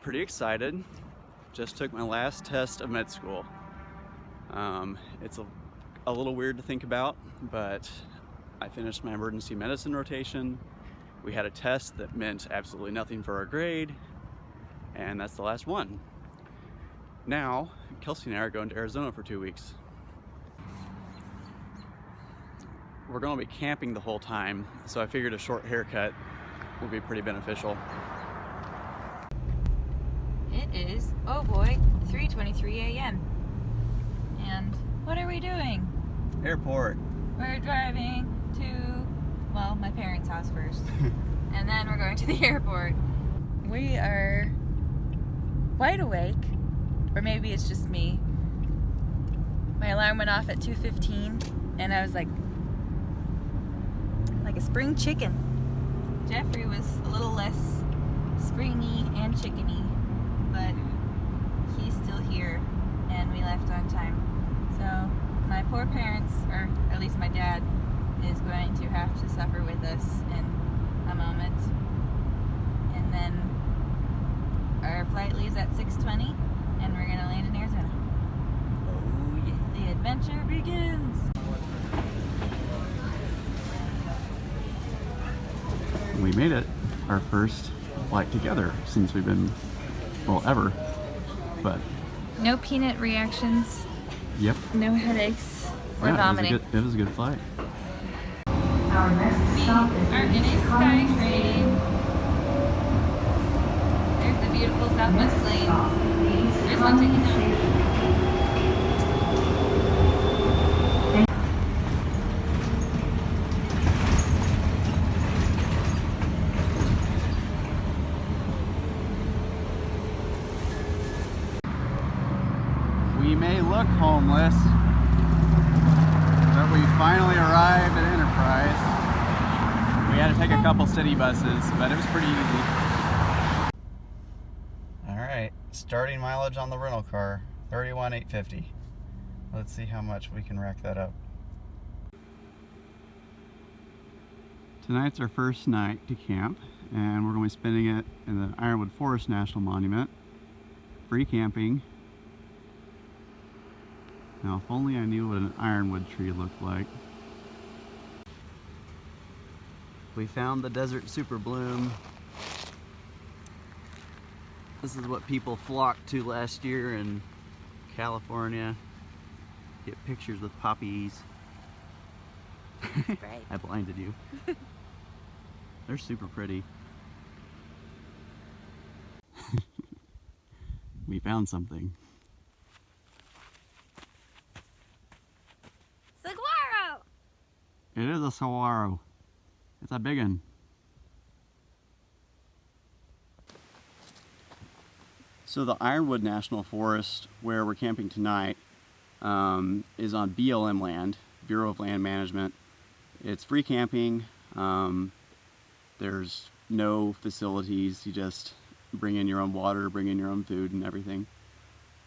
pretty excited. Just took my last test of med school. It's a little weird to think about, but I finished my emergency medicine rotation. We had a test that meant absolutely nothing for our grade, and that's the last one. Now, Kelsey and I are going to Arizona for 2 weeks. We're going to be camping the whole time, so I figured a short haircut would be pretty beneficial. It is, oh boy, 3:23 a.m. And what are we doing? Airport. We're driving to, well, my parents' house first. And then we're going to the airport. We are wide awake, or maybe it's just me. My alarm went off at 2:15, and I was like a spring chicken. Jeffrey was a little less springy and chickeny, but he's still here, and we left on time. So my poor parents, or at least my dad, is going to have to suffer with us in a moment. And then our flight leaves at 6:20, and we're gonna land in Arizona. Oh yeah. The adventure begins. We made it, our first flight together since we've been, well, ever. But No peanut reactions, yep. no headaches, or Yeah, vomiting. it was a good flight. Our next We stop is are in a sky train. There's the beautiful Southwest Plains. There's one taking out. We may look homeless, but we finally arrived at Enterprise. We had to take a couple city buses, but it was pretty easy. Alright, starting mileage on the rental car, 31,850. Let's see how much we can rack that up. Tonight's our first night to camp, and we're going to be spending it in the Ironwood Forest National Monument. Free camping. Now, if only I knew what an ironwood tree looked like. We found the desert super bloom. This is what people flocked to last year in California. Get pictures with poppies. That's right. I blinded you. They're super pretty. We found something. Saguaro! It is a saguaro. It's a big one. So the Ironwood National Forest, where we're camping tonight, is on BLM land, Bureau of Land Management. It's free camping. There's no facilities. You just bring in your own water, bring in your own food and everything.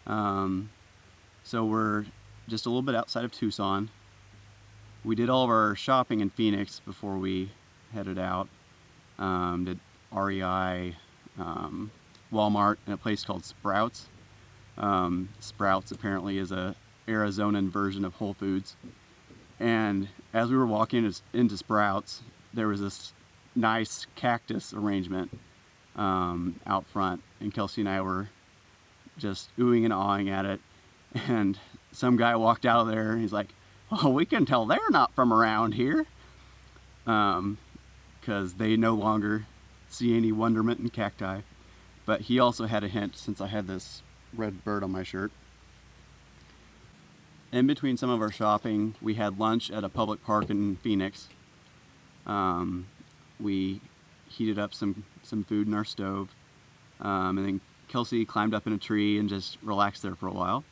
So we're just a little bit outside of Tucson. We did all of our shopping in Phoenix before we headed out. Did REI, Walmart, and a place called Sprouts. Sprouts apparently is a Arizonan version of Whole Foods. And as we were walking into Sprouts, there was this nice cactus arrangement out front, and Kelsey and I were just oohing and awing at it. And some guy walked out of there and he's like, "Oh, we can tell they're not from around here," because they no longer see any wonderment in cacti. But he also had a hint, since I had this red bird on my shirt. In between some of our shopping, we had lunch at a public park in Phoenix. We heated up some food in our stove, and then Kelsey climbed up in a tree and just relaxed there for a while.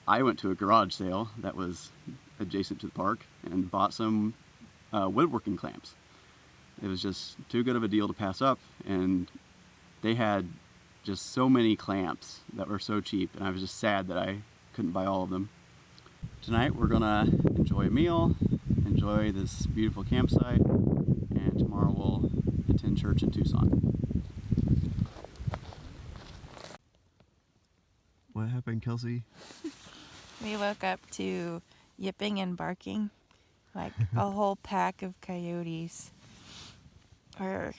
I went to a garage sale that was adjacent to the park and bought some woodworking clamps. It was just too good of a deal to pass up, and they had just so many clamps that were so cheap, and I was just sad that I couldn't buy all of them. Tonight we're gonna enjoy a meal, enjoy this beautiful campsite, and tomorrow we'll attend church in Tucson. What happened, Kelsey? We woke up to yipping and barking, like a whole pack of coyotes were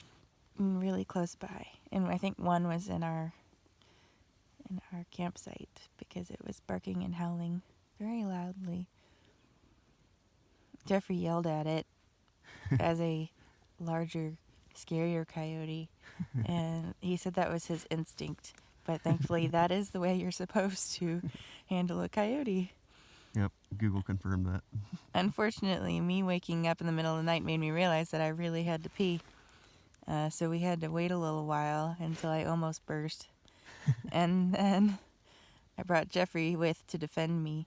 really close by, and I think one was in our campsite because it was barking and howling very loudly. Jeffrey yelled at it as a larger, scarier coyote, and he said that was his instinct, but thankfully that is the way you're supposed to handle a coyote. Yep, Google confirmed that. Unfortunately, me waking up in the middle of the night made me realize that I really had to pee. So we had to wait a little while until I almost burst. And then I brought Jeffrey with to defend me.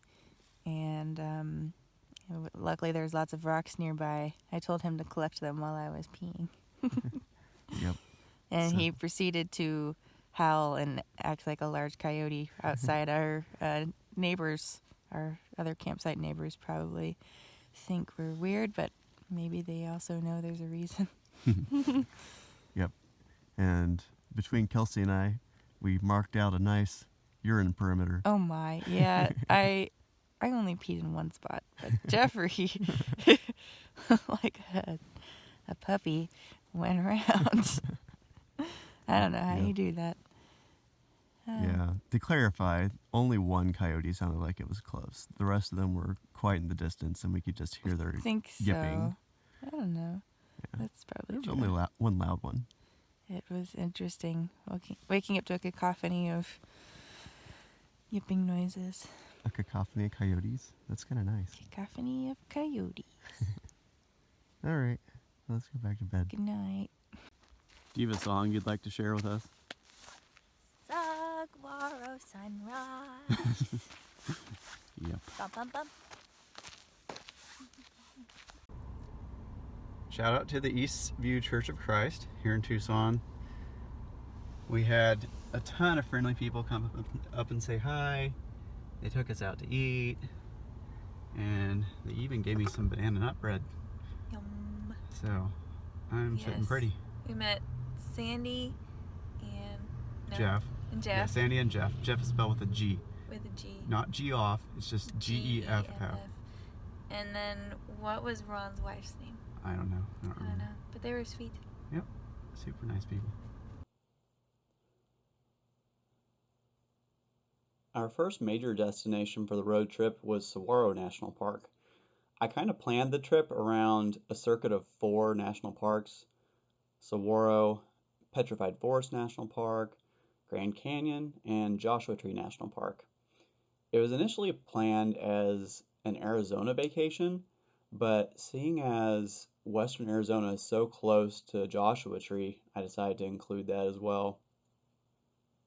And luckily there's lots of rocks nearby. I told him to collect them while I was peeing. Yep. And So- he proceeded to howl and act like a large coyote outside. Our neighbors, our other campsite neighbors, probably think we're weird, but maybe they also know there's a reason. Yep. And between Kelsey and I, we marked out a nice urine perimeter. Oh my, yeah. I only peed in one spot, but Jeffrey, like a puppy, went around. I don't know how Yeah. you do that. Yeah. To clarify, only one coyote sounded like it was close. The rest of them were quite in the distance, and we could just hear their I think so. yipping. I don't know. Yeah. That's probably There was true. only one loud one. It was interesting waking up to a cacophony of yipping noises. A cacophony of coyotes. That's kind of nice. Cacophony of coyotes. All right. Let's go back to bed. Good night. Do you have a song you'd like to share with us? Saguaro sunrise. Yep. Bum, bum, bum. Shout out to the East View Church of Christ here in Tucson. We had a ton of friendly people come up and say hi. They took us out to eat, and they even gave me some banana nut bread. Yum. So I'm sitting Yes. pretty. We met Sandy and Jeff. And Yeah, Jeff Sandy and Jeff. Jeff is spelled with a G, with a G. not G off. It's just G-E-F. And then what was Ron's wife's name? I don't know. I don't I don't remember. know. But they were sweet. Yep. Super nice people. Our first major destination for the road trip was Saguaro National Park. I kind of planned the trip around a circuit of 4 national parks: Saguaro, Petrified Forest National Park, Grand Canyon, and Joshua Tree National Park. It was initially planned as an Arizona vacation, but seeing as Western Arizona is so close to Joshua Tree, I decided to include that as well.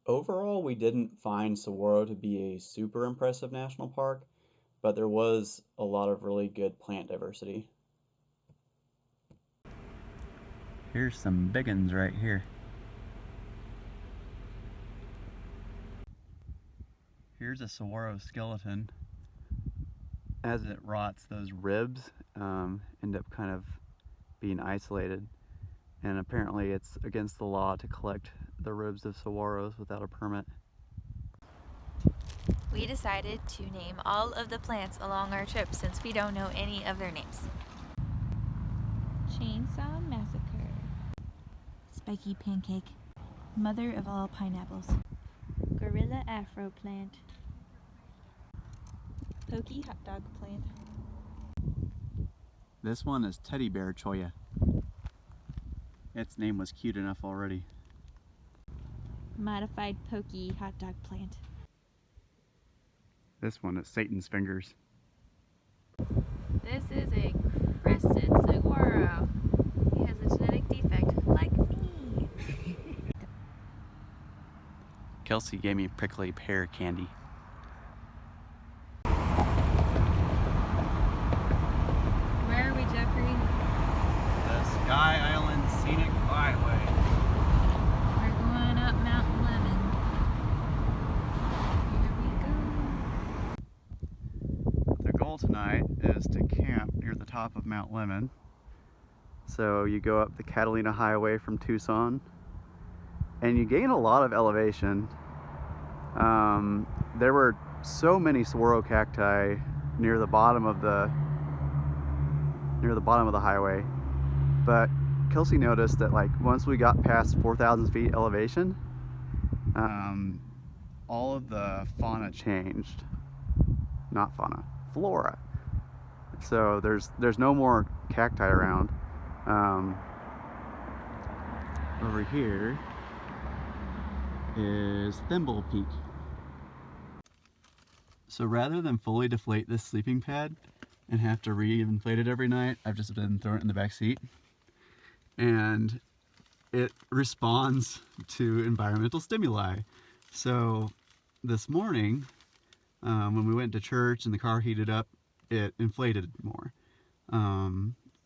Overall, we didn't find Saguaro to be a super impressive national park, but there was a lot of really good plant diversity. Here's some big ones right here. Here's a saguaro skeleton. As it rots, those ribs end up kind of being isolated, and apparently it's against the law to collect the ribs of saguaros without a permit. We decided to name all of the plants along our trip since we don't know any of their names. Chainsaw Massacre. Spiky Pancake. Mother of all pineapples. Gorilla Afro Plant. Pokey Hot Dog Plant. This one is Teddy Bear Cholla. Its name was cute enough already. Modified Pokey Hot Dog Plant. This one is Satan's Fingers. This is a crested saguaro. He has a genetic defect, like me. Kelsey gave me prickly pear candy. Where are we, Jeffrey? The Sky Island Scenic Byway. We're going up Mount Lemmon. Here we go. The goal tonight is to camp near the top of Mount Lemmon. So you go up the Catalina Highway from Tucson, and you gain a lot of elevation. There were so many saguaro cacti near the bottom of the highway, but Kelsey noticed that like once we got past 4,000 feet elevation, all of the fauna changed. Not fauna, flora. So there's no more cacti around. Over here is Thimble Peak. So rather than fully deflate this sleeping pad and have to re-inflate it every night, I've just been throwing it in the back seat. And it responds to environmental stimuli. So this morning, when we went to church and the car heated up, it inflated more.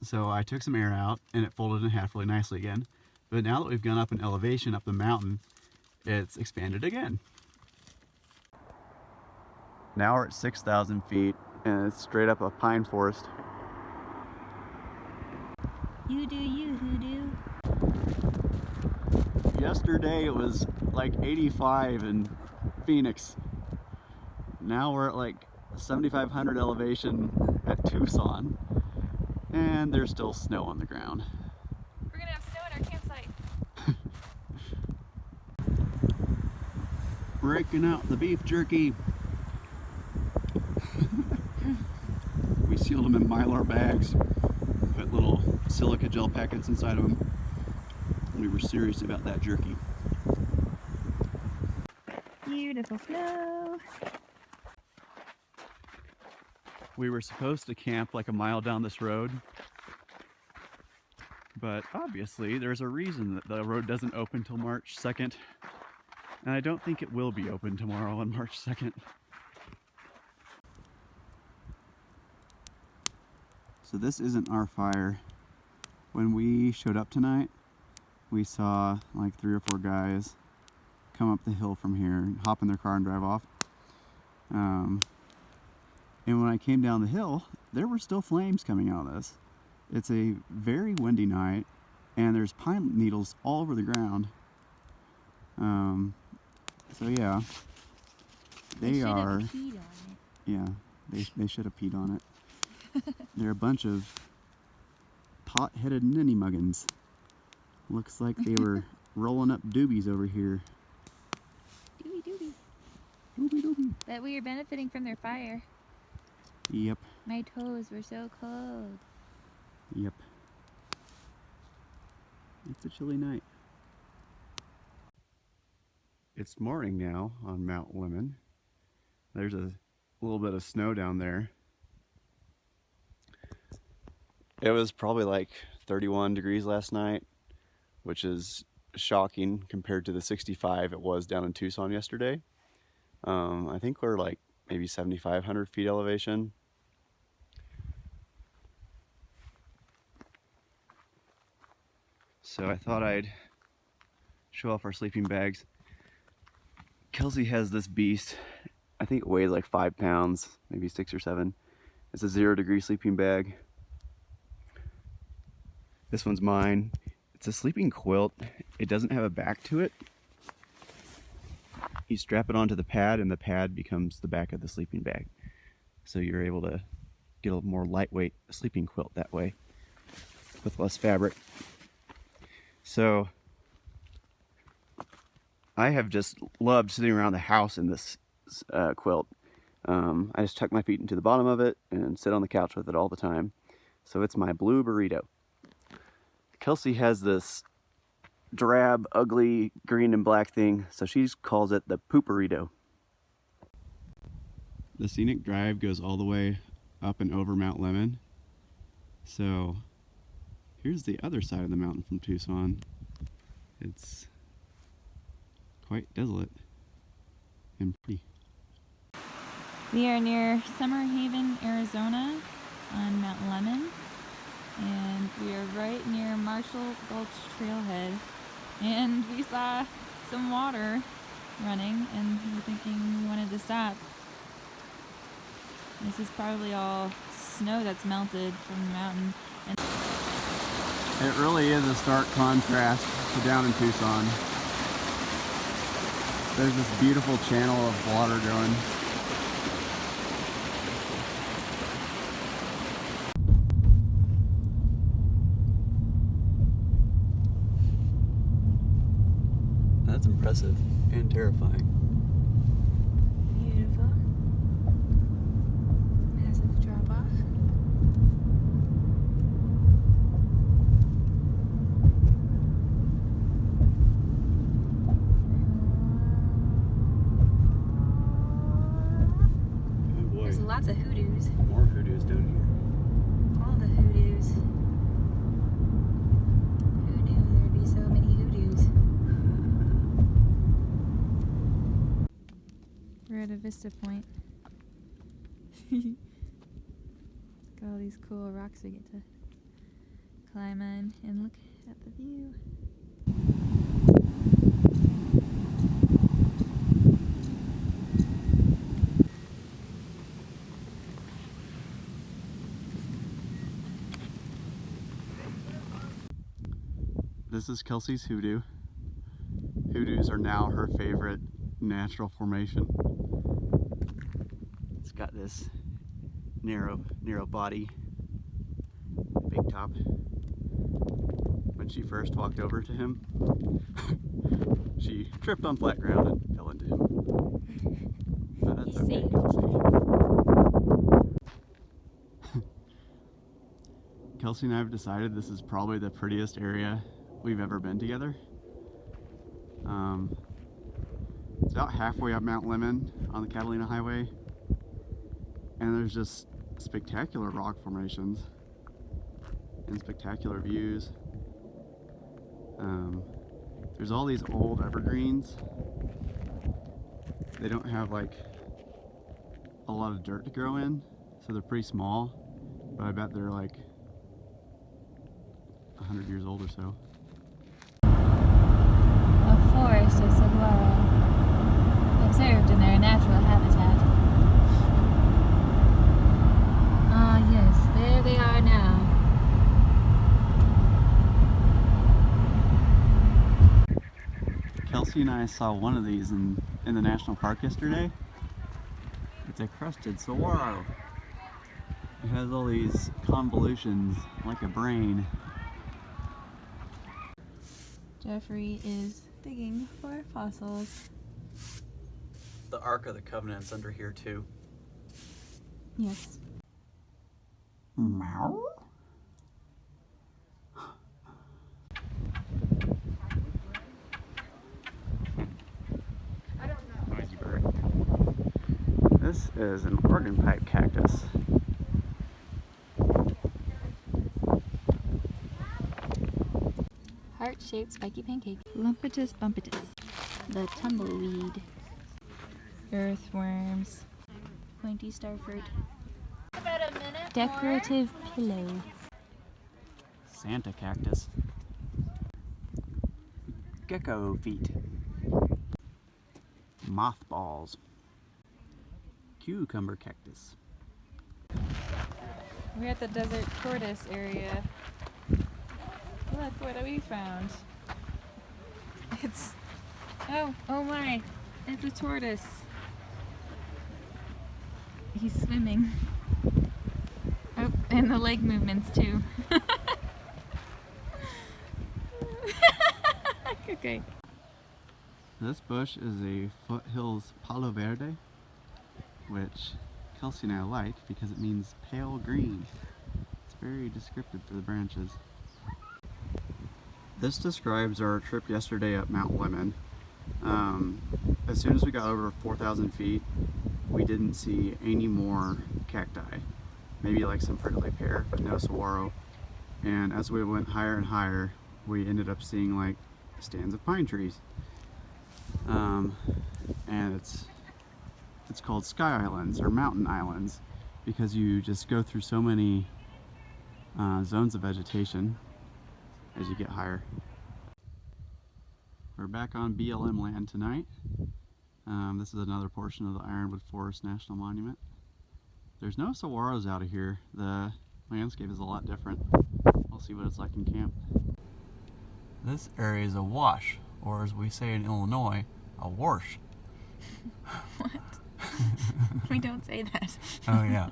So I took some air out and it folded in half really nicely again. But now that we've gone up in elevation up the mountain, it's expanded again. Now we're at 6,000 feet and it's straight up a pine forest. You do you, hoodoo. Yesterday it was like 85 in Phoenix. Now we're at like 7,500 elevation at Tucson, and there's still snow on the ground. We're gonna have snow at our campsite. Breaking out the beef jerky. We sealed them in Mylar bags, put little silica gel packets inside of them. We were serious about that jerky. Beautiful snow. We were supposed to camp like a mile down this road, but obviously there's a reason that the road doesn't open till March 2nd, and I don't think it will be open tomorrow on March 2nd. So this isn't our fire. When we showed up tonight, we saw like 3 or 4 guys come up the hill from here, hop in their car and drive off. And when I came down the hill, there were still flames coming out of this. It's a very windy night, and there's pine needles all over the ground. So yeah, they are. Have peed on it. Yeah, they should have peed on it. They're a bunch of pot-headed ninny muggins. Looks like they were rolling up doobies over here. Doobie doobie. Doobie doobie. But we are benefiting from their fire. Yep. My toes were so cold. Yep. It's a chilly night. It's morning now on Mount Lemmon. There's a little bit of snow down there. It was probably like 31 degrees last night, which is shocking compared to the 65 it was down in Tucson yesterday. I think we're like maybe 7,500 feet elevation. So I thought I'd show off our sleeping bags. Kelsey has this beast. I think it weighs like 5 pounds, maybe 6 or 7. It's a 0 degree sleeping bag. This one's mine. It's a sleeping quilt. It doesn't have a back to it. You strap it onto the pad and the pad becomes the back of the sleeping bag. So you're able to get a more lightweight sleeping quilt that way with less fabric. So I have just loved sitting around the house in this quilt. I just tuck my feet into the bottom of it and sit on the couch with it all the time. So it's my blue burrito. Kelsey has this drab, ugly green and black thing, so she calls it the pooperito. The scenic drive goes all the way up and over Mount Lemmon. So here's the other side of the mountain from Tucson. It's quite desolate and pretty. We are near Summer Haven, Arizona on Mount Lemmon, and we are right near Marshall Gulch Trailhead, and we saw some water running and we were thinking we wanted to stop. This is probably all snow that's melted from the mountain. And it really is a stark contrast to down in Tucson. There's this beautiful channel of water going. That's impressive and terrifying. Beautiful. Massive drop off. Oh boy. There's lots of hoodoos. More hoodoos down here. All the hoodoos. Who knew there'd be so many hoodoos? We're at a vista point. Got all these cool rocks we get to climb on and look at the view. This is Kelsey's hoodoo. Hoodoos are now her favorite natural formation. It's got this narrow body, big top. When she first walked over to him, she tripped on flat ground and fell into him. But that's He's okay, safe. Kelsey. Kelsey and I have decided this is probably the prettiest area we've ever been together. It's about halfway up Mount Lemmon on the Catalina Highway, and there's just spectacular rock formations and spectacular views. There's all these old evergreens. They don't have like a lot of dirt to grow in, so they're pretty small, but I bet they're like 100 years old or so. A forest of Saguaro, observed in their natural habitat. Ah, yes, there they are now. Kelsey and I saw one of these in the national park yesterday. It's a crested saguaro. It has all these convolutions like a brain. Jeffrey is digging for fossils. The Ark of the Covenant's under here too. Yes. Meow. Noisy bird. This is an organ pipe cactus. Heart-shaped spiky pancake. Lumpitus bumpitus. The tumbleweed. Earthworms. Pointy starfruit. Decorative pillow. Santa cactus. Gecko feet. Mothballs. Cucumber cactus. We're at the desert tortoise area. Look what we found. It's oh my, it's a tortoise. He's swimming. Oh, and the leg movements too. Okay. This bush is a foothills palo verde, which Kelsey and I like because it means pale green. It's very descriptive for the branches. This describes our trip yesterday up Mount Lemmon. As soon as we got over 4,000 feet, we didn't see any more cacti. Maybe like some prickly pear, but no saguaro. And as we went higher and higher, we ended up seeing like stands of pine trees. And it's called sky islands or mountain islands because you just go through so many zones of vegetation as you get higher. We're back on BLM land tonight. This is another portion of the Ironwood Forest National Monument. There's no saguaros out of here. The landscape is a lot different. We'll see what it's like in camp. This area is a wash, or as we say in Illinois, a warsh. What? We don't say that. Oh yeah.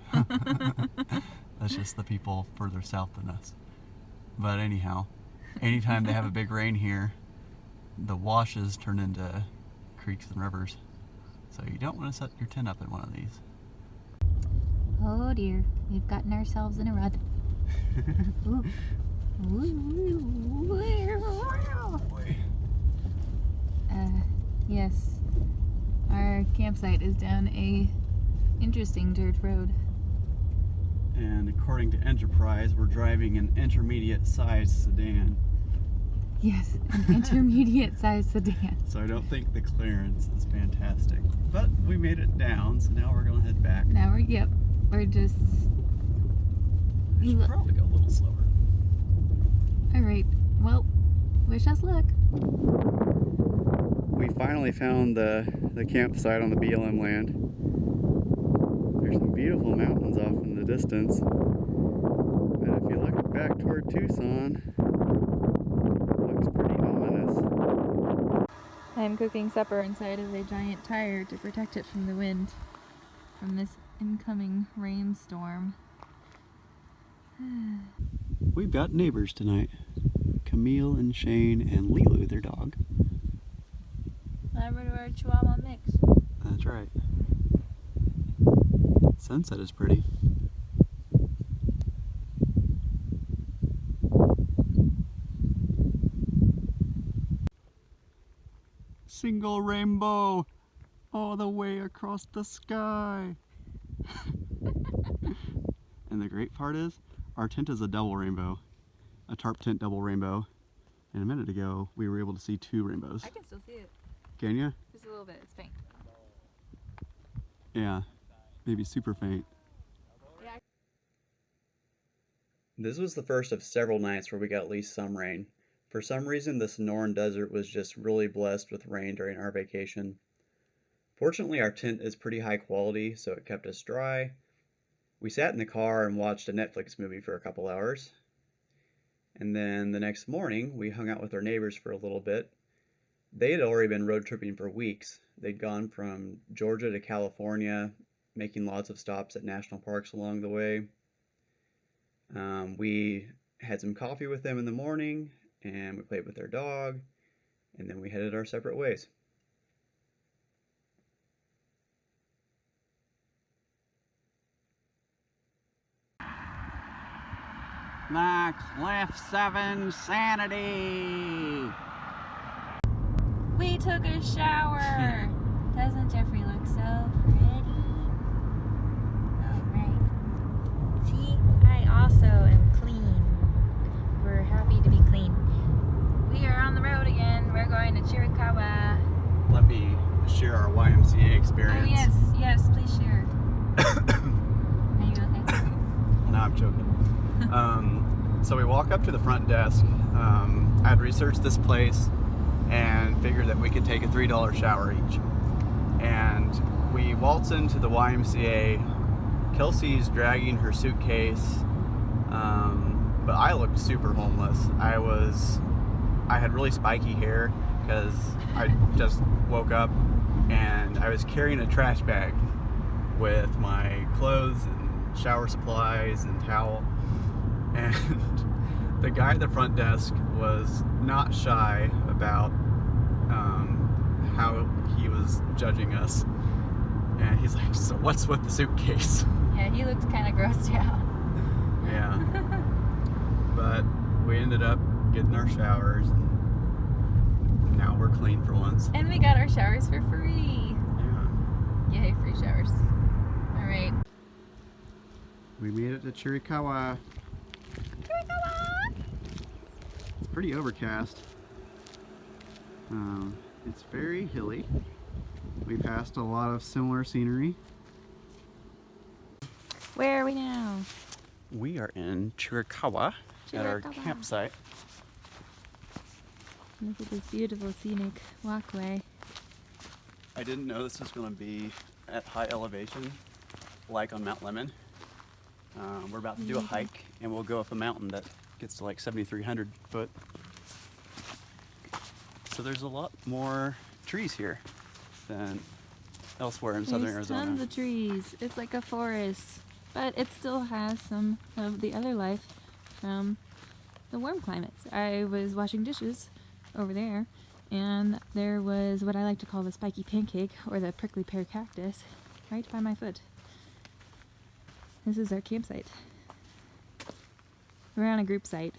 That's just the people further south than us. But anyhow, anytime they have a big rain here, the washes turn into creeks and rivers. So you don't want to set your tent up in one of these. Oh dear, we've gotten ourselves in a rut. Ooh. Yes, our campsite is down a interesting dirt road. And according to Enterprise, we're driving an intermediate-sized sedan. Yes, an intermediate-sized sedan. So I don't think the clearance is fantastic. But we made it down, so now we're going to head back. Now we're just... We should probably go a little slower. Alright, well, wish us luck. We finally found the campsite on the BLM land. There's some beautiful mountains off in the distance. But if you look back toward Tucson, it looks pretty ominous. I'm cooking supper inside of a giant tire to protect it from the wind from this incoming rainstorm. We've got neighbors tonight. Camille and Shane and Lilu, their dog. Labrador Chihuahua mix. That's right. Sunset is pretty. Single rainbow all the way across the sky. And the great part is, our tent is a double rainbow. A tarp tent double rainbow. And a minute ago, we were able to see 2 rainbows. I can still see it. Can you? Just a little bit, it's faint. Yeah, maybe super faint. Yeah. This was the first of several nights where we got at least some rain. For some reason, the Sonoran Desert was just really blessed with rain during our vacation. Fortunately, our tent is pretty high quality, so it kept us dry. We sat in the car and watched a Netflix movie for a couple hours. And then the next morning, we hung out with our neighbors for a little bit. They had already been road tripping for weeks. They'd gone from Georgia to California, making lots of stops at national parks along the way. We had some coffee with them in the morning, and we played with their dog, and then we headed our separate ways. The Cliff 7 Sanity! We took a shower! Doesn't Jeffrey look so pretty? Alright. See, I also am clean. We're happy to be clean. We are on the road again. We're going to Chiricahua. Let me share our YMCA experience. Oh yes, please share. Are you okay? Now I'm choking. So we walk up to the front desk. I'd researched this place and figured that we could take a $3 shower each. And we waltz into the YMCA. Kelsey's dragging her suitcase, but I looked super homeless. I had really spiky hair because I just woke up, and I was carrying a trash bag with my clothes and shower supplies and towel. And the guy at the front desk was not shy about how he was judging us. And he's like, "So what's with the suitcase?" Yeah, he looked kind of grossed out. Yeah. But we ended up getting our showers, and now we're clean for once. And we got our showers for free. Yeah. Yay, free showers. Alright. We made it to Chiricahua. It's pretty overcast. It's very hilly. We passed a lot of similar scenery. Where are we now? We are in Chiricahua at our campsite. Look at this beautiful scenic walkway. I didn't know this was going to be at high elevation, like on Mount Lemmon. We're about to do a hike, and we'll go up a mountain that gets to like 7,300 foot. So there's a lot more trees here than elsewhere in southern There's Arizona. tons of trees. It's like a forest, but it still has some of the other life from the warm climates. I was washing dishes over there, and there was what I like to call the spiky pancake, or the prickly pear cactus, right by my foot. This is our campsite. We're on a group site,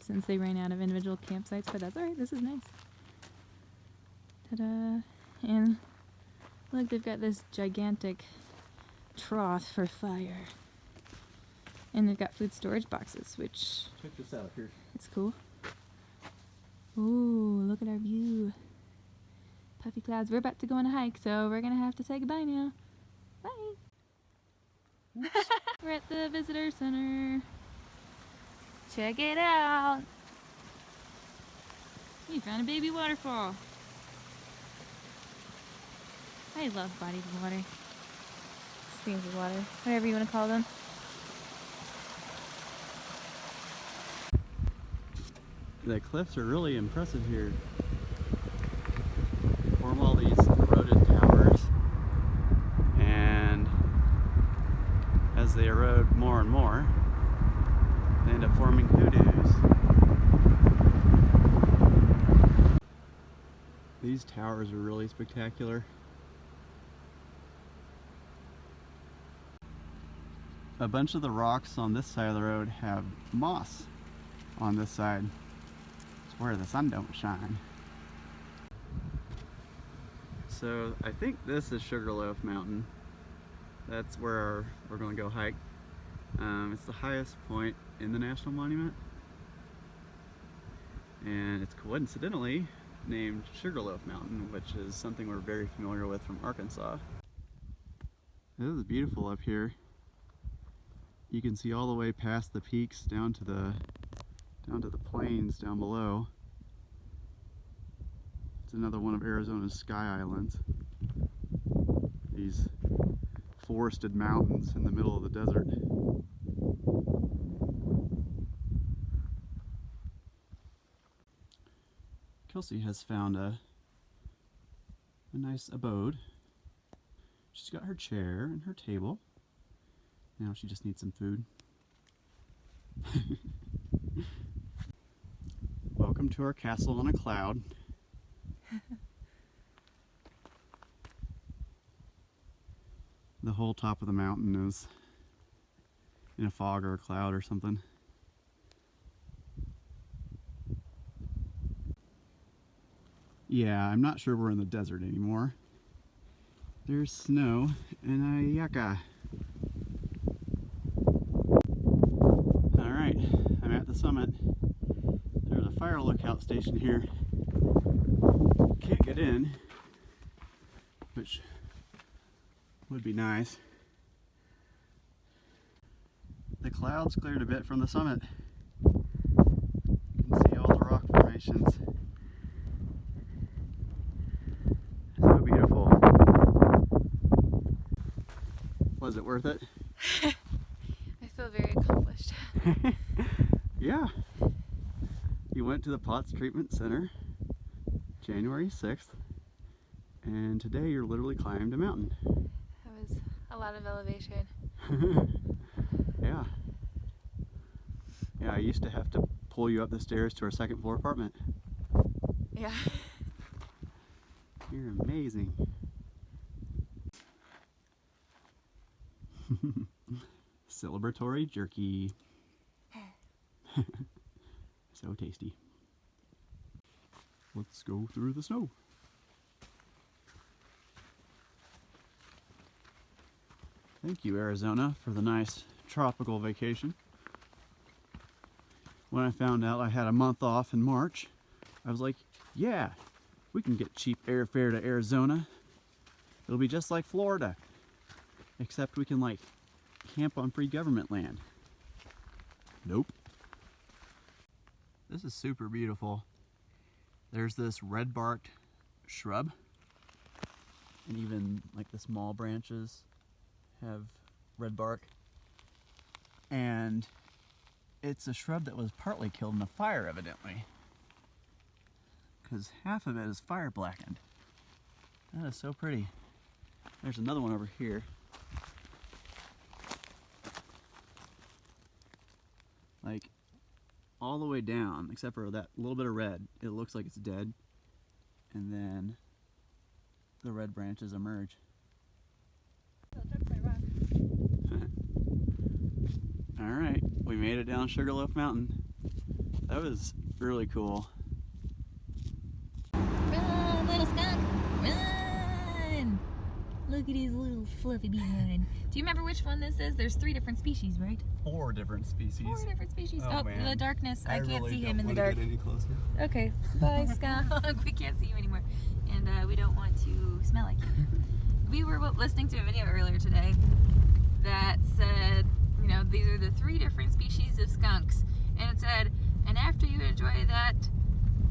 since they ran out of individual campsites, but that's alright, this is nice. Ta-da! And look, they've got this gigantic trough for fire. And they've got food storage boxes, which Check this out here. is cool. Ooh, look at our view. Puffy clouds. We're about to go on a hike, so we're gonna have to say goodbye now. Bye! We're at the visitor center. Check it out! We found a baby waterfall. I love bodies of water. Streams of water. Whatever you want to call them. The cliffs are really impressive here. They form all these eroded towers, and as they erode more and more, they end up forming hoodoos. These towers are really spectacular. A bunch of the rocks on this side of the road have moss on this side. It's where the sun don't shine. So I think this is Sugarloaf Mountain. That's where we're going to go hike. It's the highest point in the National Monument, and it's coincidentally named Sugarloaf Mountain, which is something we're very familiar with from Arkansas. This is beautiful up here. You can see all the way past the peaks down to the plains down below. It's another one of Arizona's sky islands. These forested mountains in the middle of the desert. Kelsey has found a nice abode. She's got her chair and her table. Now she just needs some food. Welcome to our castle on a cloud. The whole top of the mountain is in a fog or a cloud or something. Yeah, I'm not sure we're in the desert anymore. There's snow in Ayaka. Alright, I'm at the summit. There's a fire lookout station here. Can't get in, which would be nice. The clouds cleared a bit from the summit. You can see all the rock formations. So beautiful. Was it worth it? I feel very accomplished. Yeah. You went to the Potts Treatment Center January 6th, and today you're literally climbed a mountain. That was a lot of elevation. Yeah. Yeah, I used to have to pull you up the stairs to our second floor apartment. Yeah. You're amazing. Celebratory jerky. So tasty. Let's go through the snow. Thank you, Arizona, for the nice tropical vacation. When I found out I had a month off in March, I was like, yeah, we can get cheap airfare to Arizona. It'll be just like Florida, except we can like camp on free government land. Nope. This is super beautiful. There's this red-barked shrub, and even like the small branches have red bark. And it's a shrub that was partly killed in a fire, evidently, because half of it is fire blackened. That is so pretty. There's another one over here. Like all the way down, except for that little bit of red. It looks like it's dead. And then the red branches emerge. Alright, we made it down Sugarloaf Mountain. That was really cool. Run, little skunk, run! Look at his little fluffy behind. Do you remember which one this is? There's 3 different species, right? 4 different species. 4 different species. Oh, Oh, man. the darkness. I can't really see don't him in the wanna dark. Get any closer. Okay, bye, skunk. We can't see you anymore. And we don't want to smell like you. We were listening to a video earlier today that said, you know, these are the 3 different species of skunks. And it said, and after you enjoy that,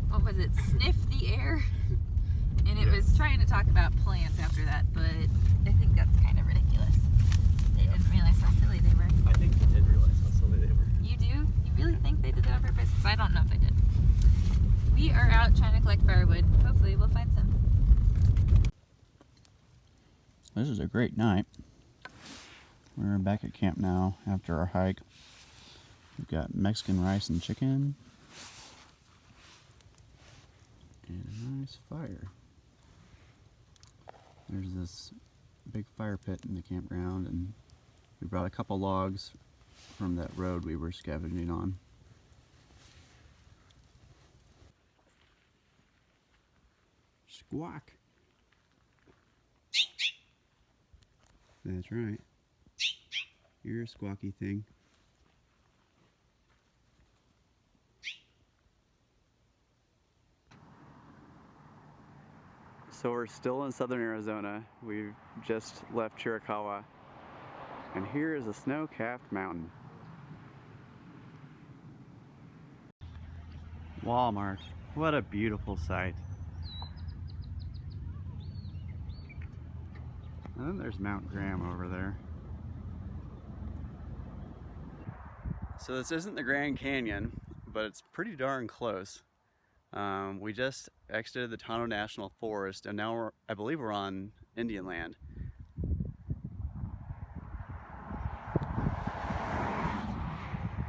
what was it, sniff the air? And it was trying to talk about plants after that, but I think that's kind of ridiculous. They didn't realize how silly they were. I think they did realize how silly they were. You do? You really think they did that on purpose? Because I don't know if they did. We are out trying to collect firewood. Hopefully we'll find some. This is a great night. We're back at camp now after our hike. We've got Mexican rice and chicken. And a nice fire. There's this big fire pit in the campground, and we brought a couple logs from that road we were scavenging on. Squawk! That's right. You're a squawky thing. So we're still in southern Arizona. We've just left Chiricahua. And here is a snow-capped mountain. Walmart. What a beautiful sight. And then there's Mount Graham over there. So this isn't the Grand Canyon, but it's pretty darn close. We just exited the Tonto National Forest, and now I believe we're on Indian land.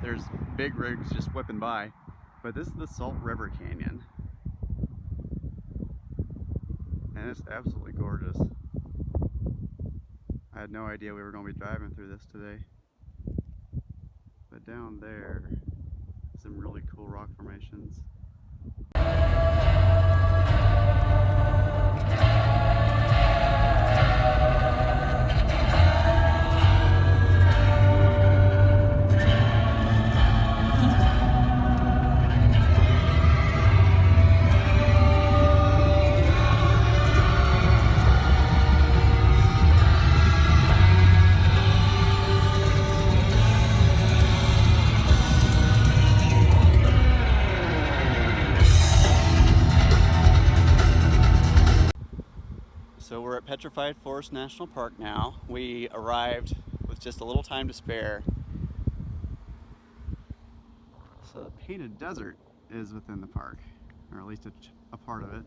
There's big rigs just whipping by, but this is the Salt River Canyon. And it's absolutely gorgeous. I had no idea we were going to be driving through this today. But down there, some really cool rock formations. So we're at Petrified Forest National Park now. We arrived with just a little time to spare. So the Painted Desert is within the park, or at least a part of it.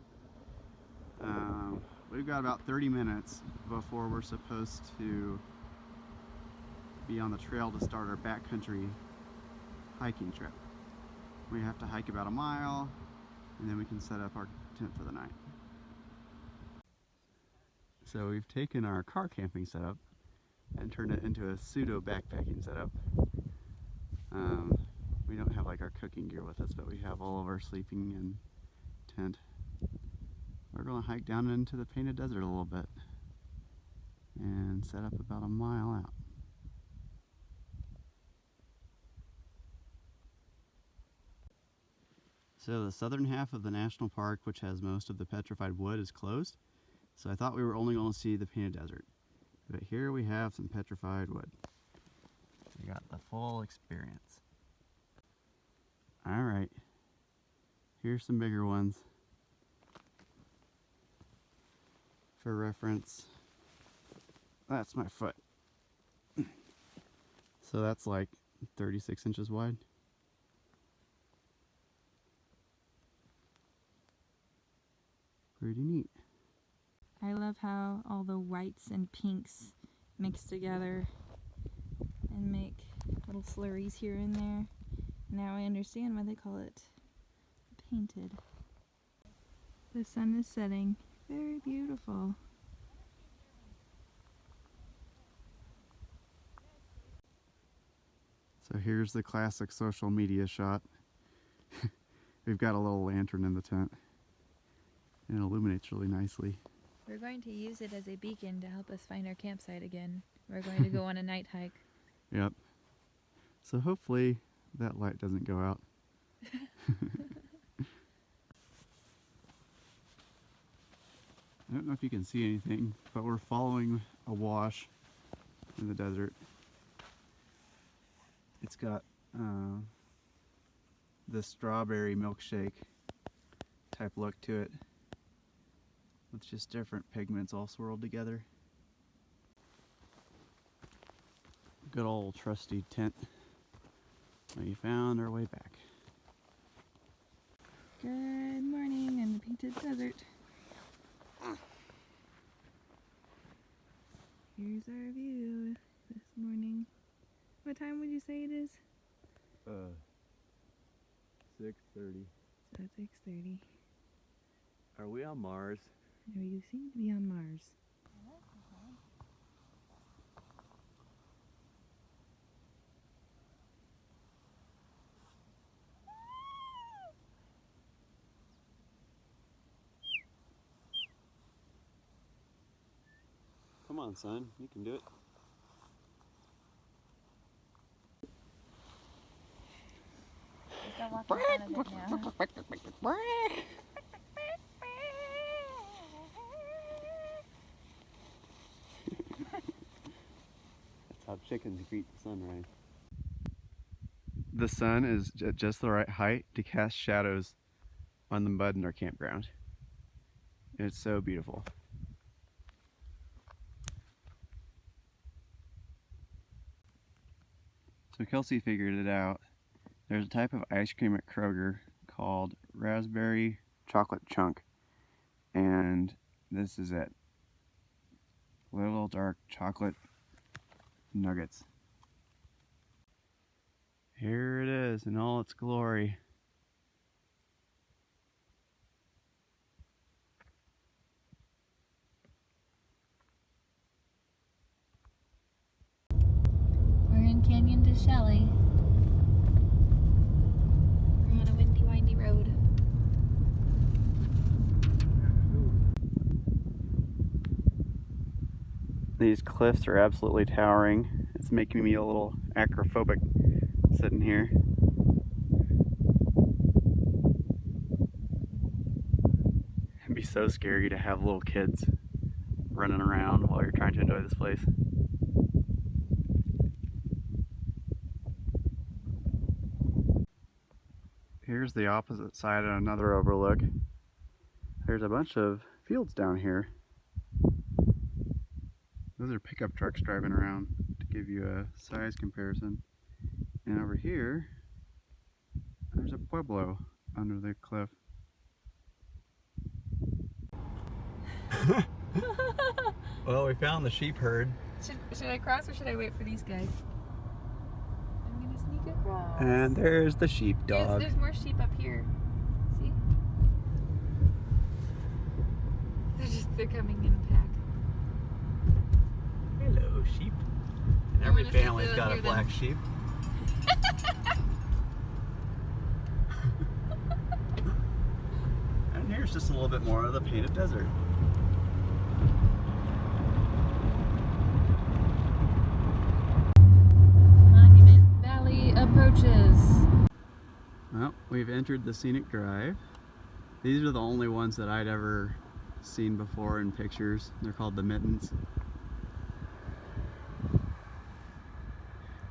We've got about 30 minutes before we're supposed to be on the trail to start our backcountry hiking trip. We have to hike about a mile, and then we can set up our tent for the night. So we've taken our car camping setup and turned it into a pseudo backpacking setup. We don't have like our cooking gear with us, but we have all of our sleeping and tent. We're going to hike down into the Painted Desert a little bit and set up about a mile out. So the southern half of the national park, which has most of the petrified wood, is closed. So I thought we were only going to see the Painted Desert. But here we have some petrified wood. We got the full experience. Alright. Here's some bigger ones. For reference, that's my foot. So that's like 36 inches wide. Pretty neat. I love how all the whites and pinks mix together and make little slurries here and there. Now I understand why they call it painted. The sun is setting. Very beautiful. So here's the classic social media shot. We've got a little lantern in the tent. And it illuminates really nicely. We're going to use it as a beacon to help us find our campsite again. We're going to go on a night hike. Yep. So hopefully that light doesn't go out. I don't know if you can see anything, but we're following a wash in the desert. It's got the strawberry milkshake type look to it, with just different pigments all swirled together. Good old trusty tent. We found our way back. Good morning in the painted desert. Here's our view this morning. What time would you say it is? 6:30. So 6:30. Are we on Mars? We seem to be on Mars. Come on, son. You can do it. Just don't walk in front of it now. That's how chickens greet the sunrise. The sun is at just the right height to cast shadows on the mud in our campground. It's so beautiful. So Kelsey figured it out. There's a type of ice cream at Kroger called raspberry chocolate chunk, and this is it. Little dark chocolate nuggets. Here it is in all its glory. We're in Canyon to Chelly. We're on a windy, windy road. These cliffs are absolutely towering. It's making me a little acrophobic sitting here. It'd be so scary to have little kids running around while you're trying to enjoy this place. Here's the opposite side of another overlook. There's a bunch of fields down here. Those are pickup trucks driving around to give you a size comparison. And over here, there's a pueblo under the cliff. Well, we found the sheep herd. Should I cross or should I wait for these guys? I'm gonna sneak across. And there's the sheepdog. There's more sheep up here. See? They're coming in a pack. Hello, sheep. And I every wanna see if family's they'll got a hear them. black sheep. And here's just a little bit more of the painted desert. Monument Valley approaches. Well, we've entered the scenic drive. These are the only ones that I'd ever seen before in pictures. They're called the mittens.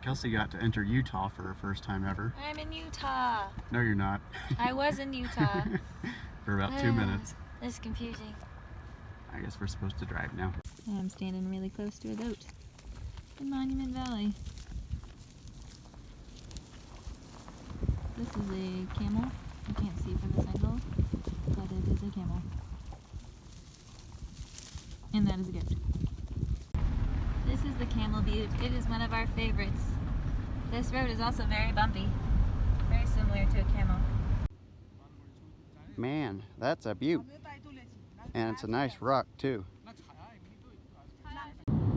Kelsey got to enter Utah for her first time ever. I'm in Utah. No, you're not. I was in Utah. For about 2 minutes. This is confusing. I guess we're supposed to drive now. I'm standing really close to a goat in Monument Valley. This is a camel. You can't see from this angle, but it is a camel. that as a gift. This is the Camel Butte. It is one of our favorites. This road is also very bumpy. Very similar to a camel. Man, that's a butte. And it's a nice rock too.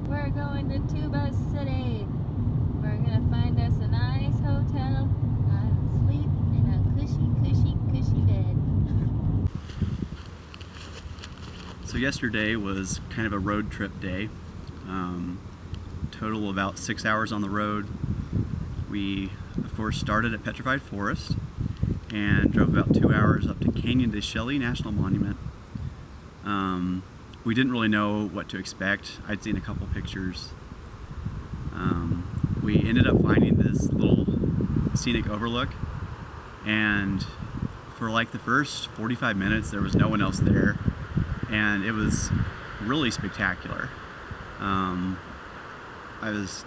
We're going to Tuba City. We're gonna find us a nice hotel and sleep in a cushy bed. So yesterday was kind of a road trip day. Total about 6 hours on the road. We, of course, started at Petrified Forest and drove about 2 hours up to Canyon de Chelly National Monument. We didn't really know what to expect. I'd seen a couple pictures. We ended up finding this little scenic overlook, and for like the first 45 minutes there was no one else there, and it was really spectacular. I was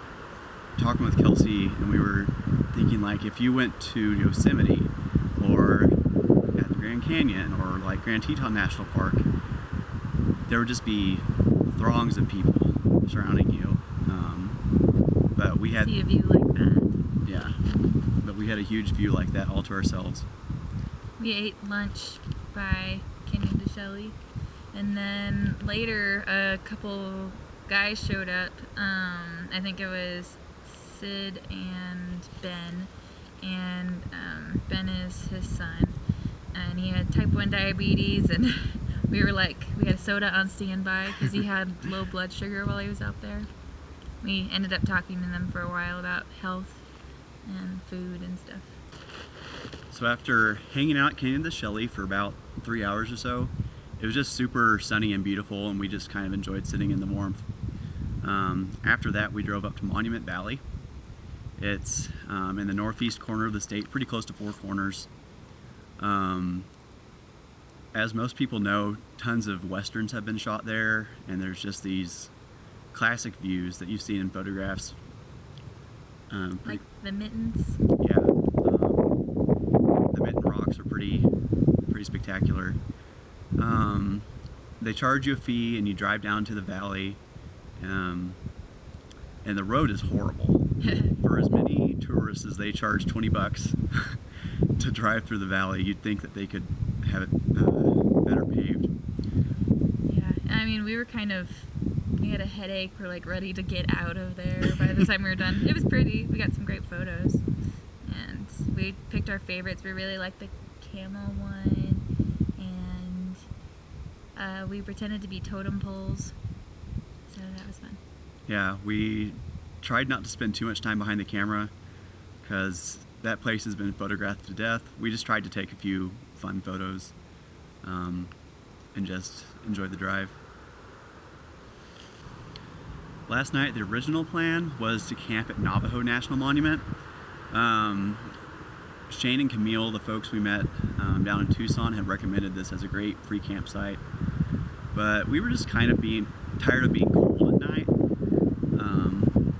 talking with Kelsey and we were thinking, like, if you went to Yosemite or at the Grand Canyon or like Grand Teton National Park, there would just be throngs of people surrounding you. But we had see a view like that. Yeah, but we had a huge view like that all to ourselves. We ate lunch by Canyon de Chelly, and then later a couple guys showed up. I think it was Sid and Ben, and Ben is his son, and he had type 1 diabetes, and we had a soda on standby because he had low blood sugar while he was out there. We ended up talking to them for a while about health and food and stuff. So after hanging out at Canyon de Chelly for about 3 hours or so, it was just super sunny and beautiful, and we just kind of enjoyed sitting in the warmth. After that, we drove up to Monument Valley. It's in the northeast corner of the state, pretty close to Four Corners. As most people know, tons of westerns have been shot there, and there's just these classic views that you've seen in photographs. Like the Mittens. Yeah, the Mitten Rocks are pretty spectacular. They charge you a fee and you drive down to the valley, and the road is horrible. For as many tourists as they charge $20 to drive through the valley, you'd think that they could have it better paved. Yeah, I mean, we had a headache. We're like ready to get out of there by the time we were done. It was pretty. We got some great photos, and we picked our favorites. We really liked the camel one, and we pretended to be totem poles, so that was fun. Yeah, we tried not to spend too much time behind the camera because that place has been photographed to death. We just tried to take a few fun photos and just enjoy the drive. Last night, the original plan was to camp at Navajo National Monument. Shane and Camille, the folks we met down in Tucson, had recommended this as a great free campsite. But we were just kind of tired of being cold at night.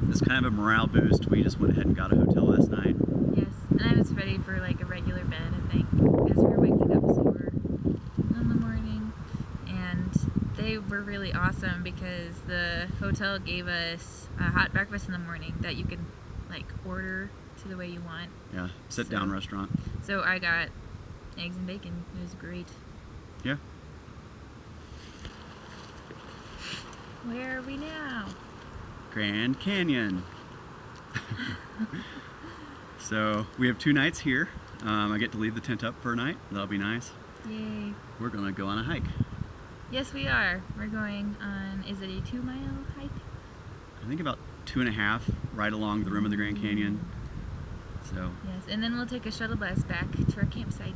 It's kind of a morale boost. We just went ahead and got a hotel last night. Yes, and I was ready for like a regular bed, I think, because we were waking up sore in the morning. And they were really awesome because the hotel gave us a hot breakfast in the morning that you can like order to the way you want. Yeah, sit-down restaurant. So I got eggs and bacon. It was great. Yeah. Where are we now? Grand Canyon. So we have 2 nights here. I get to leave the tent up for a night. That'll be nice. Yay. We're gonna go on a hike. Yes, we are. We're going on, is it a 2-mile hike? I think about 2.5, right along the rim of the Grand Canyon. So Yes, and then we'll take a shuttle bus back to our campsite.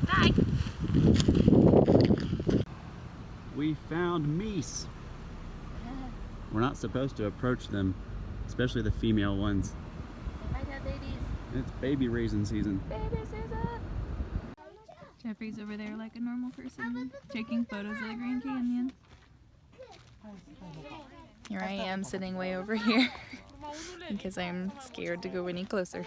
Bye! we found meese. We're not supposed to approach them, especially the female ones. They might have babies. It's baby raisin season. Baby season! Jeffrey's over there like a normal person, taking photos of the Grand Canyon. Here I am sitting way over here because I'm scared to go any closer.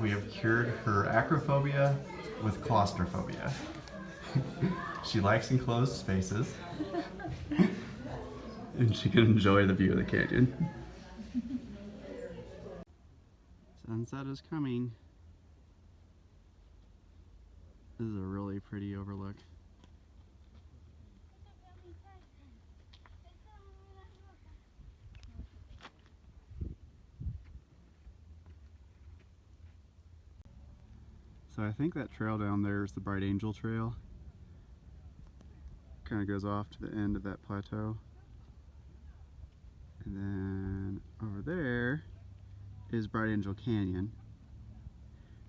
We have cured her acrophobia with claustrophobia. She likes enclosed spaces. And she can enjoy the view of the canyon. Sunset is coming. This is a really pretty overlook. So I think that trail down there is the Bright Angel Trail. Kind of goes off to the end of that plateau. And then over there is Bright Angel Canyon.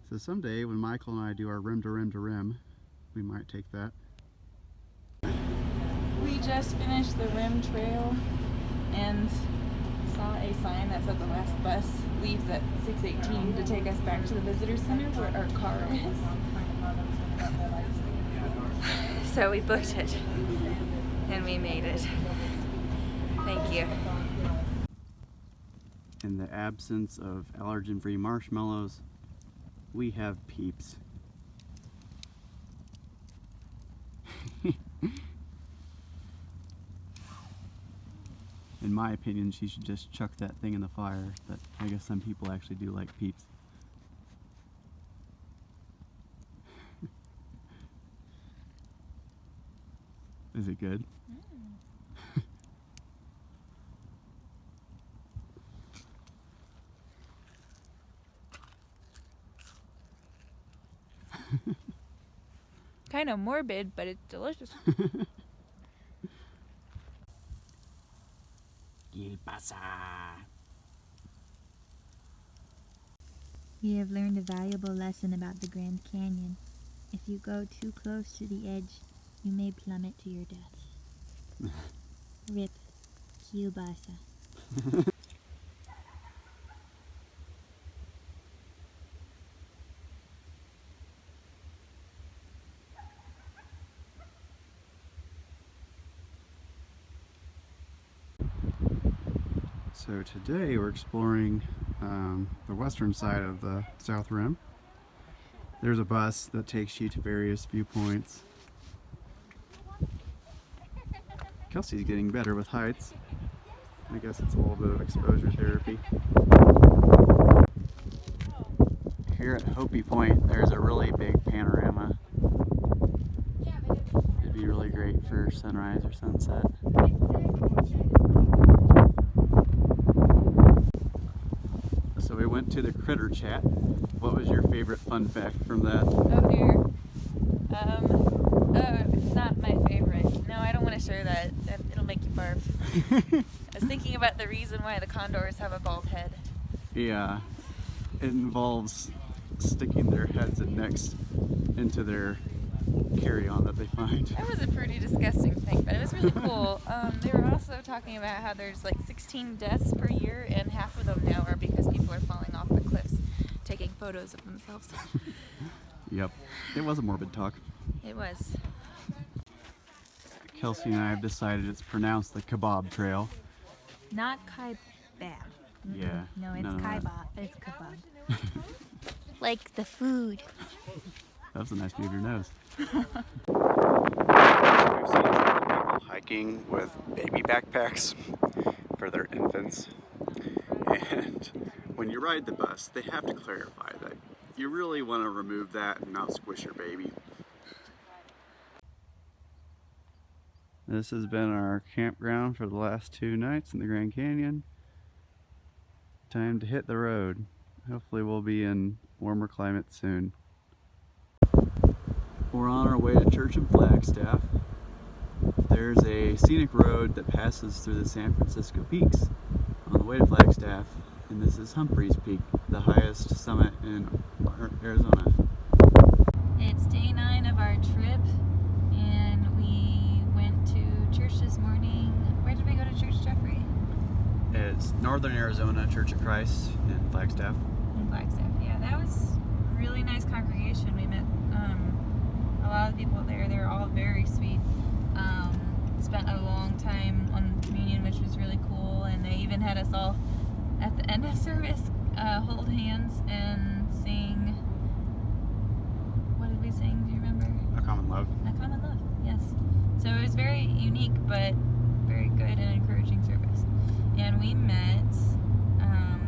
So someday when Michael and I do our rim to rim to rim, we might take that. We just finished the rim trail and saw a sign that said the last bus leaves at 6:18 to take us back to the visitor center where our car is. So we booked it and we made it. Thank you. In the absence of allergen-free marshmallows, we have Peeps. In my opinion, she should just chuck that thing in the fire, but I guess some people actually do like Peeps. Is it good? Kind of morbid, but it's delicious. ¿Qué pasa? We have learned a valuable lesson about the Grand Canyon. If you go too close to the edge, you may plummet to your death. Rip. Kielbasa. So today we're exploring the western side of the South Rim. There's a bus that takes you to various viewpoints. Kelsey's getting better with heights. I guess it's a little bit of exposure therapy. Here at Hopi Point, there's a really big panorama. It'd be really great for sunrise or sunset. So we went to the Critter Chat. What was your favorite fun fact from that? Oh dear. It's not my favorite. No, I don't want to share that. It'll make you barf. I was thinking about the reason why the condors have a bald head. Yeah, it involves sticking their heads and necks into their carry-on that they find. That was a pretty disgusting thing, but it was really cool. They were also talking about how there's like 16 deaths per year, and half of them now are because people are falling off the cliffs, taking photos of themselves. Yep, it was a morbid talk. It was. Kelsey and I have decided it's pronounced the Kebab Trail. Not kaibab. Yeah. No, it's none of that. kaibab. It's kebab. Like the food. That was a nice view of your nose. We've seen some people hiking with baby backpacks for their infants. And when you ride the bus, they have to clarify that you really want to remove that and not squish your baby. This has been our campground for the last 2 nights in the Grand Canyon. Time to hit the road. Hopefully we'll be in warmer climate soon. We're on our way to Church and Flagstaff. There's a scenic road that passes through the San Francisco Peaks on the way to Flagstaff, and this is Humphreys Peak, the highest summit in Arizona. It's day 9 of our trip, and we went to church this morning. Where did we go to church, Jeffrey? It's Northern Arizona Church of Christ in Flagstaff. In Flagstaff, yeah. That was a really nice congregation. We met a lot of people there. They were all very sweet. Spent a long time on communion, which was really cool, and they even had us all at the end of service hold hands and sing. What did we sing? Do you remember? A Common Love. A Common Love. unique, but very good and encouraging service. And we met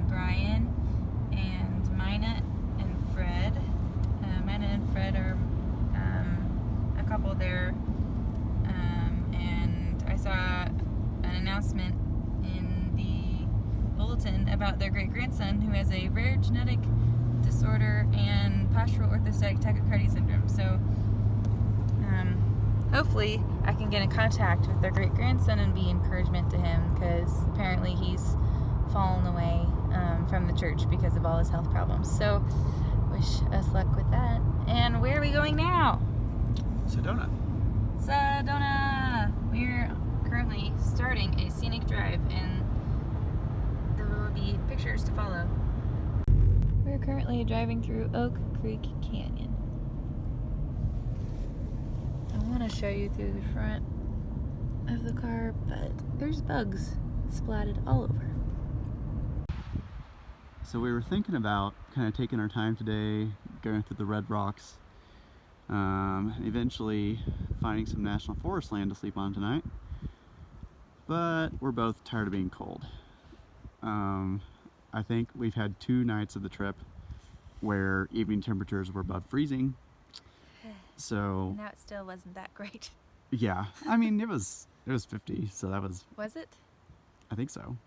Brian and Mina and Fred. Mina and Fred are a couple there, and I saw an announcement in the bulletin about their great-grandson who has a rare genetic disorder and postural orthostatic tachycardia syndrome. So hopefully I can get in contact with their great-grandson and be encouragement to him, because apparently he's fallen away from the church because of all his health problems. So wish us luck with that. And where are we going now? Sedona. Sedona! We're currently starting a scenic drive, and there will be pictures to follow. We're currently driving through Oak Creek Canyon. I want to show you through the front of the car, but there's bugs splatted all over. So we were thinking about kind of taking our time today, going through the red rocks, eventually finding some national forest land to sleep on tonight. But we're both tired of being cold. I think we've had 2 nights of the trip where evening temperatures were above freezing. So And that still wasn't that great. yeah, I mean it was 50, so that was. Was it? I think so.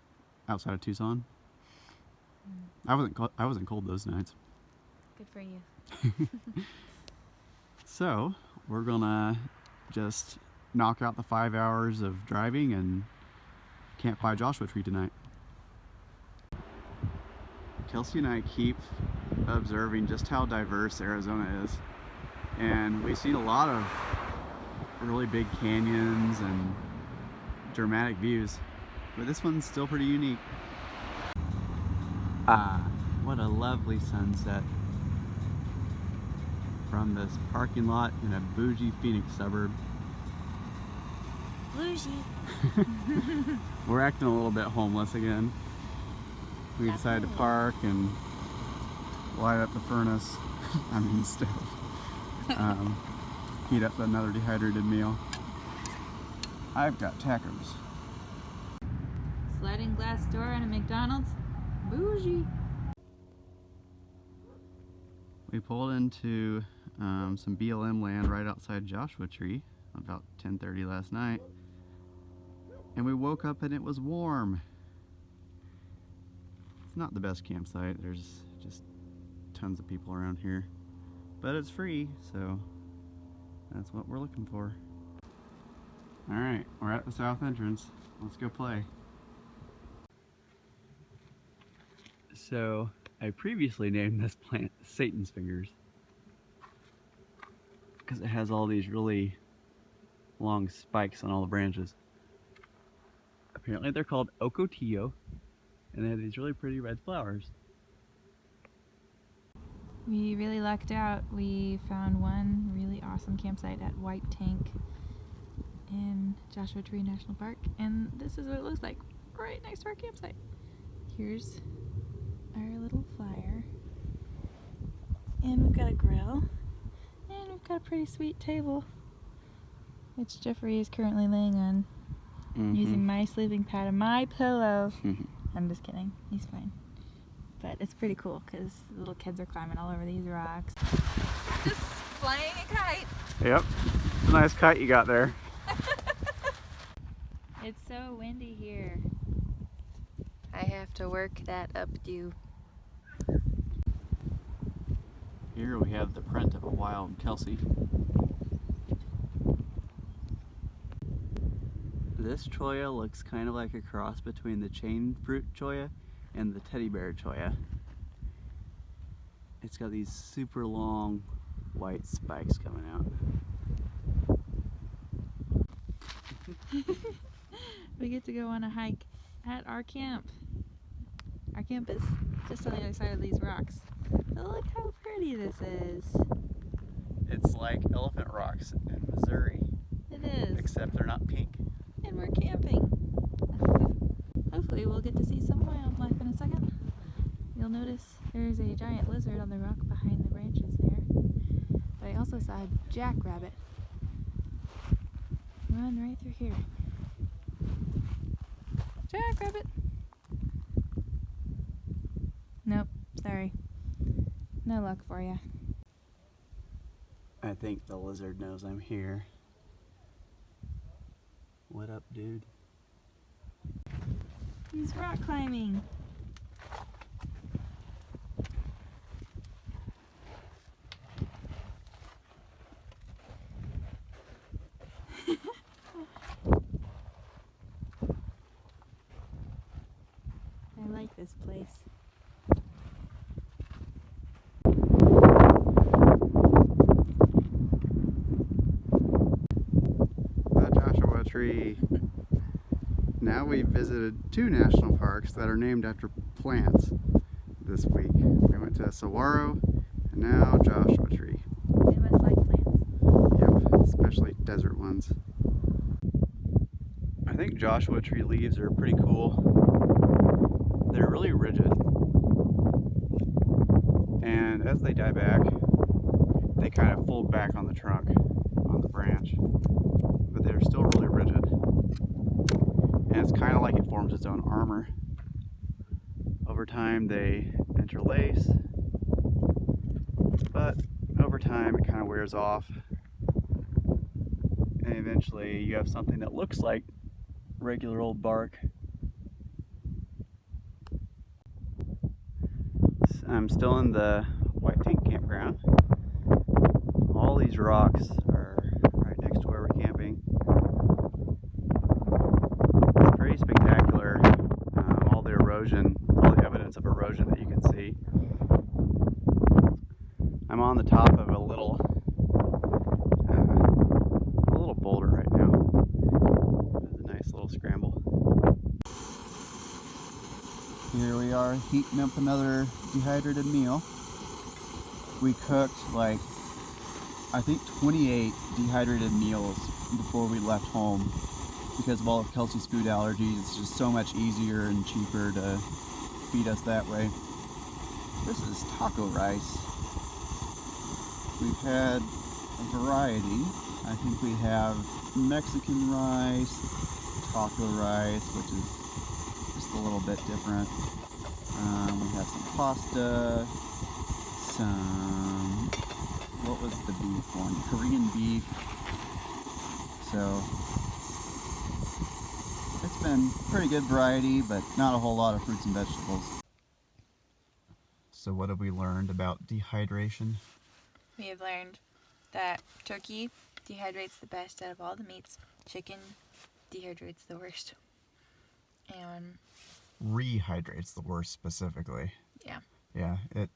Outside of Tucson. I wasn't cold those nights. Good for you. So we're gonna just knock out the 5 hours of driving and camp by Joshua Tree tonight. Kelsey and I keep observing just how diverse Arizona is, and we've seen a lot of really big canyons and dramatic views, but this one's still pretty unique. What a lovely sunset from this parking lot in a bougie Phoenix suburb. Bougie. We're acting a little bit homeless again. We decided to park and light up the furnace, I mean stove. Heat up another dehydrated meal. I've got tacos. Sliding glass door on a McDonald's. Bougie. We pulled into some BLM land right outside Joshua Tree about 10:30 last night, and we woke up and it was warm. It's not the best campsite. There's just tons of people around here, but it's free, so that's what we're looking for. All right, we're at the south entrance. Let's go play. So I previously named this plant Satan's Fingers because it has all these really long spikes on all the branches. Apparently they're called ocotillo, and they have these really pretty red flowers. We really lucked out. We found one really awesome campsite at White Tank in Joshua Tree National Park, and this is what it looks like right next to our campsite. Here's our little flyer, and we've got a grill, and we've got a pretty sweet table, which Jeffrey is currently laying on, using my sleeping pad and my pillow. I'm just kidding, he's fine. But it's pretty cool because the little kids are climbing all over these rocks. Just flying a kite. Yep, it's a nice kite you got there. It's so windy here. I have to work that updo. Here we have the print of a wild Kelsey. This cholla looks kind of like a cross between the chain fruit cholla and the teddy bear cholla. It's got these super long white spikes coming out. We get to go on a hike at our camp. Our camp is just on the other side of these rocks. But look how pretty this is. It's like Elephant Rocks in Missouri. It is. Except they're not pink. And we're camping. Hopefully we'll get to see some wildlife in a second. You'll notice there's a giant lizard on the rock behind the branches there. But I also saw a jackrabbit. run right through here. Jack, grab it. Nope, sorry. No luck for you. I think the lizard knows I'm here. What up, dude? He's rock climbing. I like this place. The Joshua Tree. Now we've visited 2 national parks that are named after plants this week. We went to Saguaro and now Joshua Tree. They must like plants. Yep, especially desert ones. I think Joshua Tree leaves are pretty cool. They're really rigid. And as they die back, they kind of fold back on the trunk, on the branch. But they're still really rigid. And it's kind of like it forms its own armor. Over time they interlace, but over time it kind of wears off. And eventually you have something that looks like regular old bark. I'm still in the White Tank campground. All these rocks are right next to where we're camping. It's pretty spectacular. All the erosion, all the evidence of erosion that you can see. I'm on the top of a little boulder right now. It's a nice little scramble. Here we are heating up another dehydrated meal. We cooked like, I think 28 dehydrated meals before we left home because of all of Kelsey's food allergies. It's just so much easier and cheaper to feed us that way. This is taco rice. We've had a variety. I think we have Mexican rice, taco rice, which is just a little bit different. We have some pasta, some, what was the beef one? Korean beef. So it's been pretty good variety, but not a whole lot of fruits and vegetables. So what have we learned about dehydration? We have learned that turkey dehydrates the best out of all the meats. Chicken dehydrates the worst. And Rehydrates the worst specifically. yeah. Yeah, it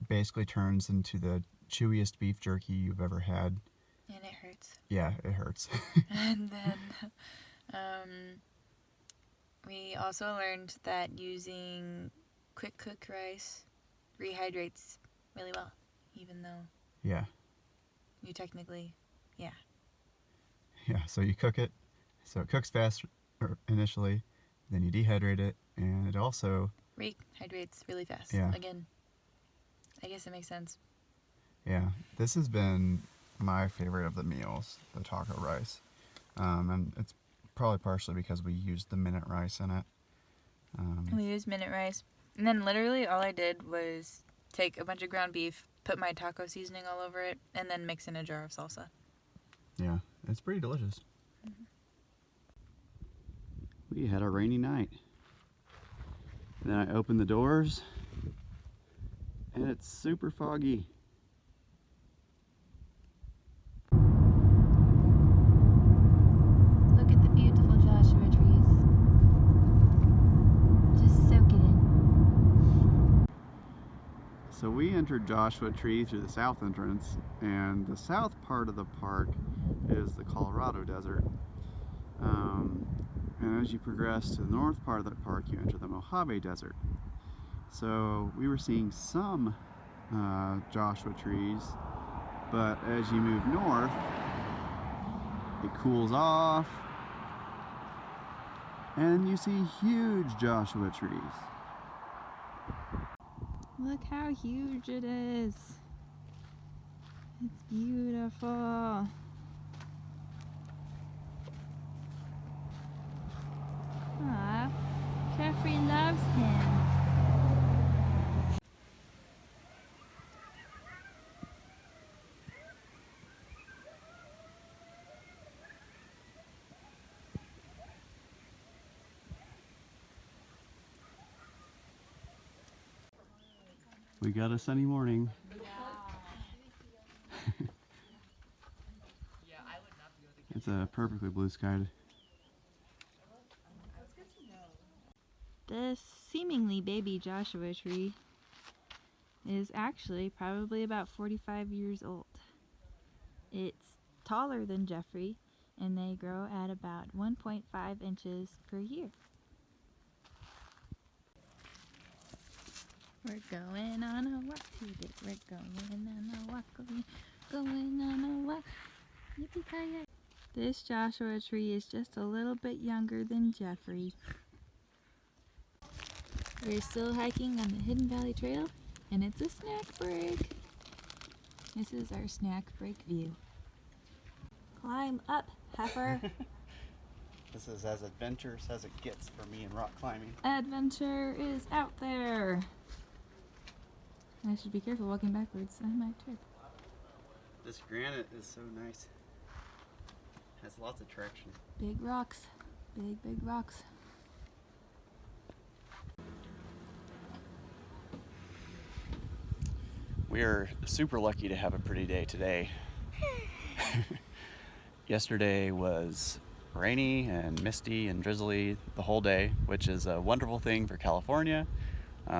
basically turns into the chewiest beef jerky you've ever had. And it hurts. Yeah, it hurts. And then we also learned that using quick cook rice rehydrates really well, even though Yeah. you technically, Yeah, so you cook it, so it cooks fast initially, then you dehydrate it, and it also rehydrates really fast. Yeah. Again, I guess it makes sense. Yeah, this has been my favorite of the meals, the taco rice. And it's probably partially because we used the minute rice in it. We used minute rice. And then literally all I did was take a bunch of ground beef, put my taco seasoning all over it, and then mix in a jar of salsa. Yeah, it's pretty delicious. Mm-hmm. We had a rainy night. And then I opened the doors, and it's super foggy. Look at the beautiful Joshua trees. Just soak it in. So we entered Joshua Tree through the south entrance, and the south part of the park is the Colorado Desert. And as you progress to the north part of the park, you enter the Mojave Desert. So we were seeing some Joshua trees, but as you move north, it cools off, and you see huge Joshua trees. Look how huge it is. It's beautiful. loves him. We got a sunny morning. It's a perfectly blue sky. This seemingly baby Joshua tree is actually probably about 45 years old. It's taller than Jeffrey, and they grow at about 1.5 inches per year. We're going on a walk today. We're going on a walk. Going on a walk. Yippee-ki-yay. This Joshua tree is just a little bit younger than Jeffrey. We're still hiking on the Hidden Valley Trail, and it's a snack break. This is our snack break view. Climb up, heifer. This is as adventurous as it gets for me in rock climbing. Adventure is out there. I should be careful walking backwards. I might trip. This granite is so nice. Has lots of traction. Big rocks. Big, big rocks. We are super lucky to have a pretty day today. Yesterday was rainy and misty and drizzly the whole day, which is a wonderful thing for California. But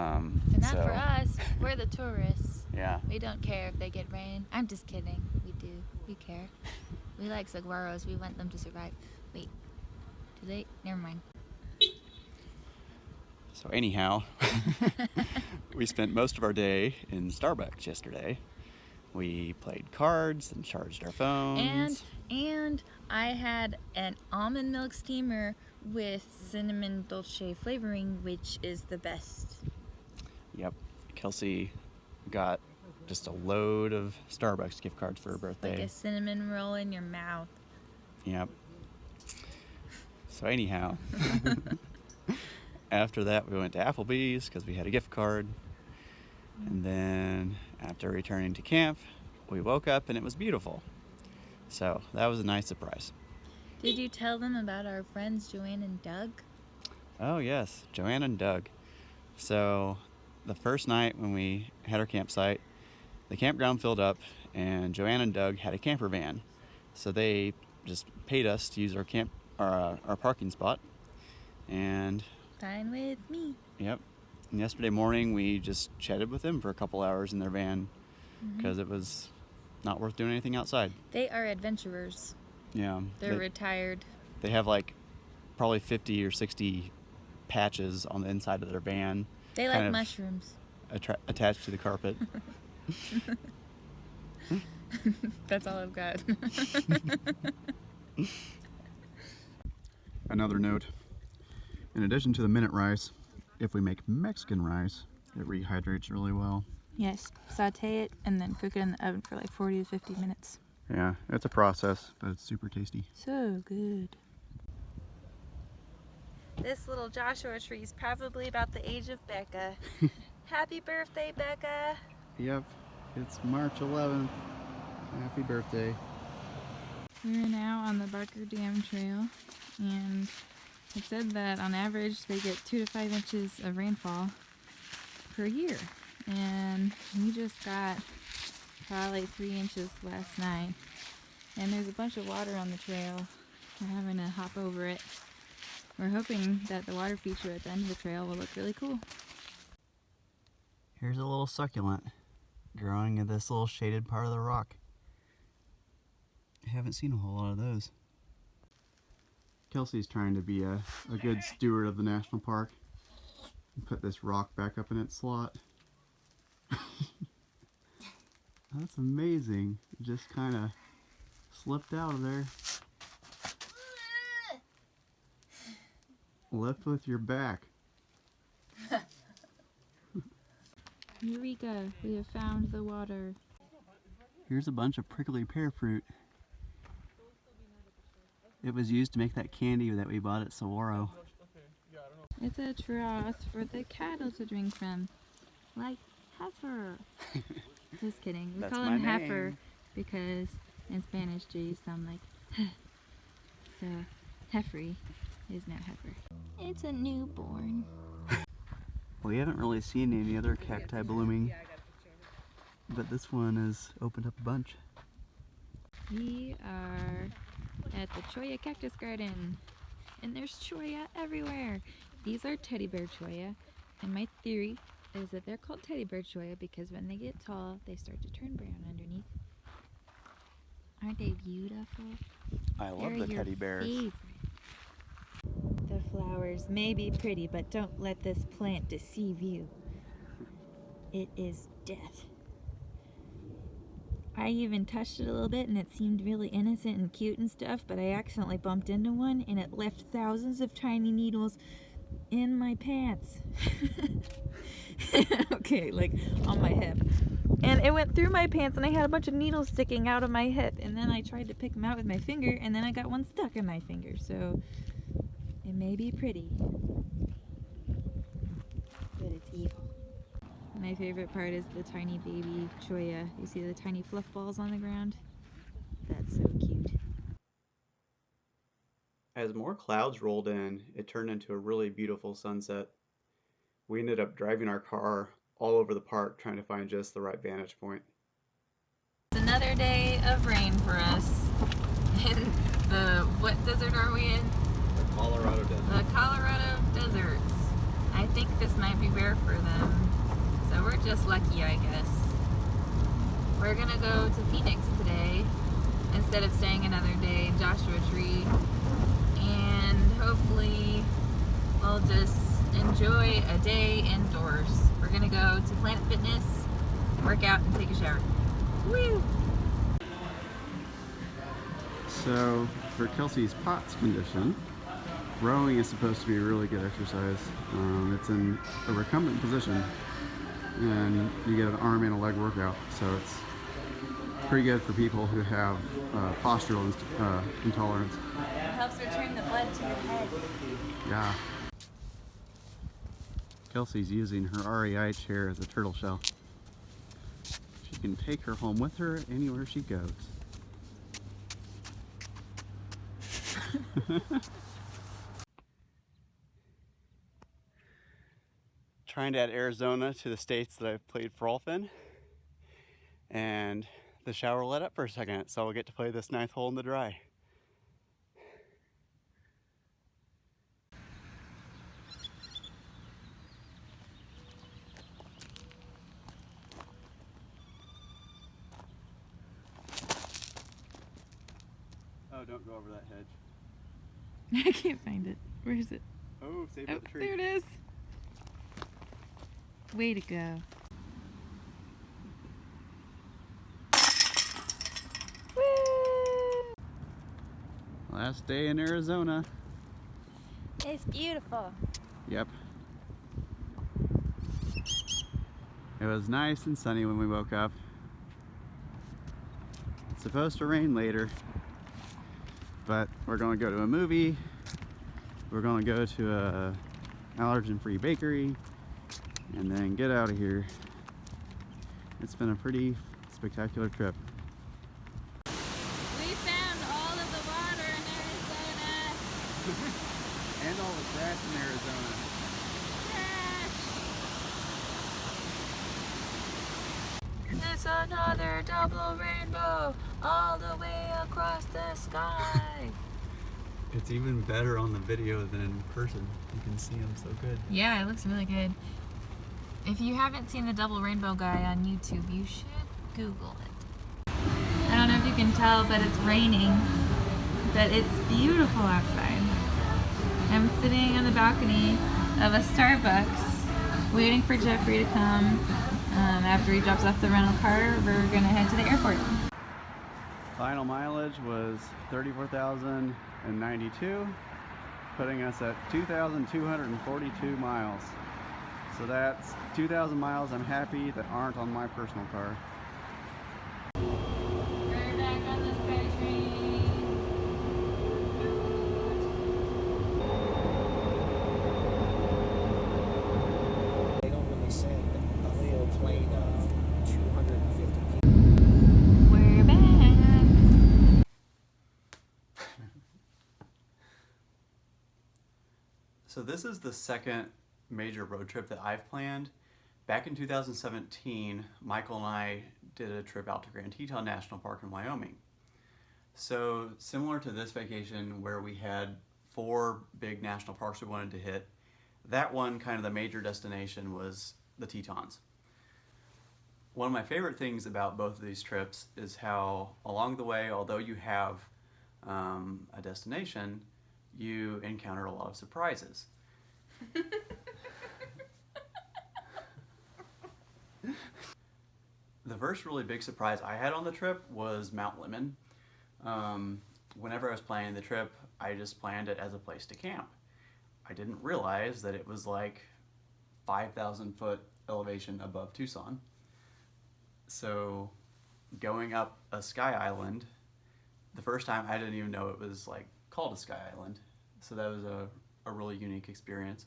not for us. We're the tourists. Yeah. We don't care if they get rain. I'm just kidding. We do. We care. We like saguaros. We want them to survive. Wait. Do they? Never mind. So anyhow, we spent most of our day in Starbucks yesterday. We played cards and charged our phones. And I had an almond milk steamer with cinnamon dolce flavoring, which is the best. Yep. Kelsey got just a load of Starbucks gift cards for her birthday. Like a cinnamon roll in your mouth. Yep. So anyhow, after that we went to Applebee's because we had a gift card. And then after returning to camp, we woke up and it was beautiful. So that was a nice surprise. Did you tell them about our friends Joanne and Doug? Oh yes, Joanne and Doug. So the first night when we had our campsite, the campground filled up and Joanne and Doug had a camper van. So they just paid us to use our parking spot. And Fine with me. yep. And yesterday morning we just chatted with them for a couple hours in their van because it was not worth doing anything outside. They are adventurers. Yeah. They're retired. They have like probably 50 or 60 patches on the inside of their van. They like mushrooms. Attached to the carpet. That's all I've got. Another note, in addition to the minute rice, if we make Mexican rice, it rehydrates really well. Yes, saute it and then cook it in the oven for like 40 to 50 minutes. Yeah, it's a process, but it's super tasty. So good. This little Joshua tree is probably about the age of Becca. Happy birthday, Becca! Yep, it's March 11th. Happy birthday. We're now on the Barker Dam Trail, and it said that on average they get 2 to 5 inches of rainfall per year. And we just got probably 3 inches last night. And there's a bunch of water on the trail. We're having to hop over it. We're hoping that the water feature at the end of the trail will look really cool. Here's a little succulent growing in this little shaded part of the rock. I haven't seen a whole lot of those. Kelsey's trying to be a good steward of the national park and put this rock back up in its slot. That's amazing. It just kind of slipped out of there. Lift with your back. Eureka! We have found the water. Here's a bunch of prickly pear fruit. It was used to make that candy that we bought at Saguaro. It's a trough for the cattle to drink from. Like heifer. Just kidding. We That's call my him heifer name. because in Spanish J's sound like so Heffrey is now heifer. It's a newborn. We haven't really seen any other cacti blooming, but this one has opened up a bunch. We are at the Cholla Cactus Garden, and there's Cholla everywhere. These are teddy bear Cholla, and my theory is that they're called teddy bear Cholla because when they get tall, they start to turn brown underneath. Aren't they beautiful? I love They're the your teddy bears. favorite. The flowers may be pretty, but don't let this plant deceive you. It is death. I even touched it a little bit and it seemed really innocent and cute and stuff, but I accidentally bumped into one and it left thousands of tiny needles in my pants. Okay, like on my hip. And it went through my pants and I had a bunch of needles sticking out of my hip, and then I tried to pick them out with my finger and then I got one stuck in my finger. So it may be pretty, but it's evil. My favorite part is the tiny baby Cholla. You see the tiny fluff balls on the ground? That's so cute. As more clouds rolled in, it turned into a really beautiful sunset. We ended up driving our car all over the park trying to find just the right vantage point. It's another day of rain for us. In the, what desert are we in? The Colorado Desert. The Colorado deserts. I think this might be rare for them. So we're just lucky, I guess. We're gonna go to Phoenix today instead of staying another day in Joshua Tree. And hopefully we'll just enjoy a day indoors. We're gonna go to Planet Fitness, work out, and take a shower. Woo! So, for Kelsey's POTS condition, rowing is supposed to be a really good exercise. It's in a recumbent position, and you get an arm and a leg workout, so it's pretty good for people who have postural intolerance. It helps return the blood to your head. Yeah. Kelsey's using her REI chair as a turtle shell. She can take her home with her anywhere she goes. Trying to add Arizona to the states that I've played for golf in, and the shower let up for a second, so I'll get to play this 9th hole in the dry. Oh, don't go over that hedge. I can't find it. Where is it? Oh, save Oh, the tree. there it is. Way to go. Woo! Last day in Arizona. It's beautiful. Yep. It was nice and sunny when we woke up. It's supposed to rain later, but we're going to go to a movie. We're going to go to a allergen-free bakery and then get out of here. It's been a pretty spectacular trip. We found all of the water in Arizona. And all the trash in Arizona. Trash. It's another double rainbow all the way across the sky. It's even better on the video than in person. You can see them so good. Yeah, it looks really good. If you haven't seen the double rainbow guy on YouTube, you should Google it. I don't know if you can tell, but it's raining, but it's beautiful outside. I'm sitting on the balcony of a Starbucks waiting for Jeffrey to come. After he drops off the rental car, we're gonna head to the airport. Final mileage was 34,092, putting us at 2,242 miles. So that's 2,000 miles I'm happy that aren't on my personal car. We're back on the SkyTrain. So this is the second major road trip that I've planned. Back in 2017, Michael and I did a trip out to Grand Teton National Park in Wyoming. So similar to this vacation where we had 4 big national parks we wanted to hit, that one, kind of the major destination, was the Tetons. One of my favorite things about both of these trips is how along the way, although you have a destination, you encounter a lot of surprises. The first really big surprise I had on the trip was Mount Lemmon. Whenever I was planning the trip, I just planned it as a place to camp. I didn't realize that it was like 5,000 foot elevation above Tucson. So going up a sky island, the first time I didn't even know it was like called a sky island. So that was a really unique experience.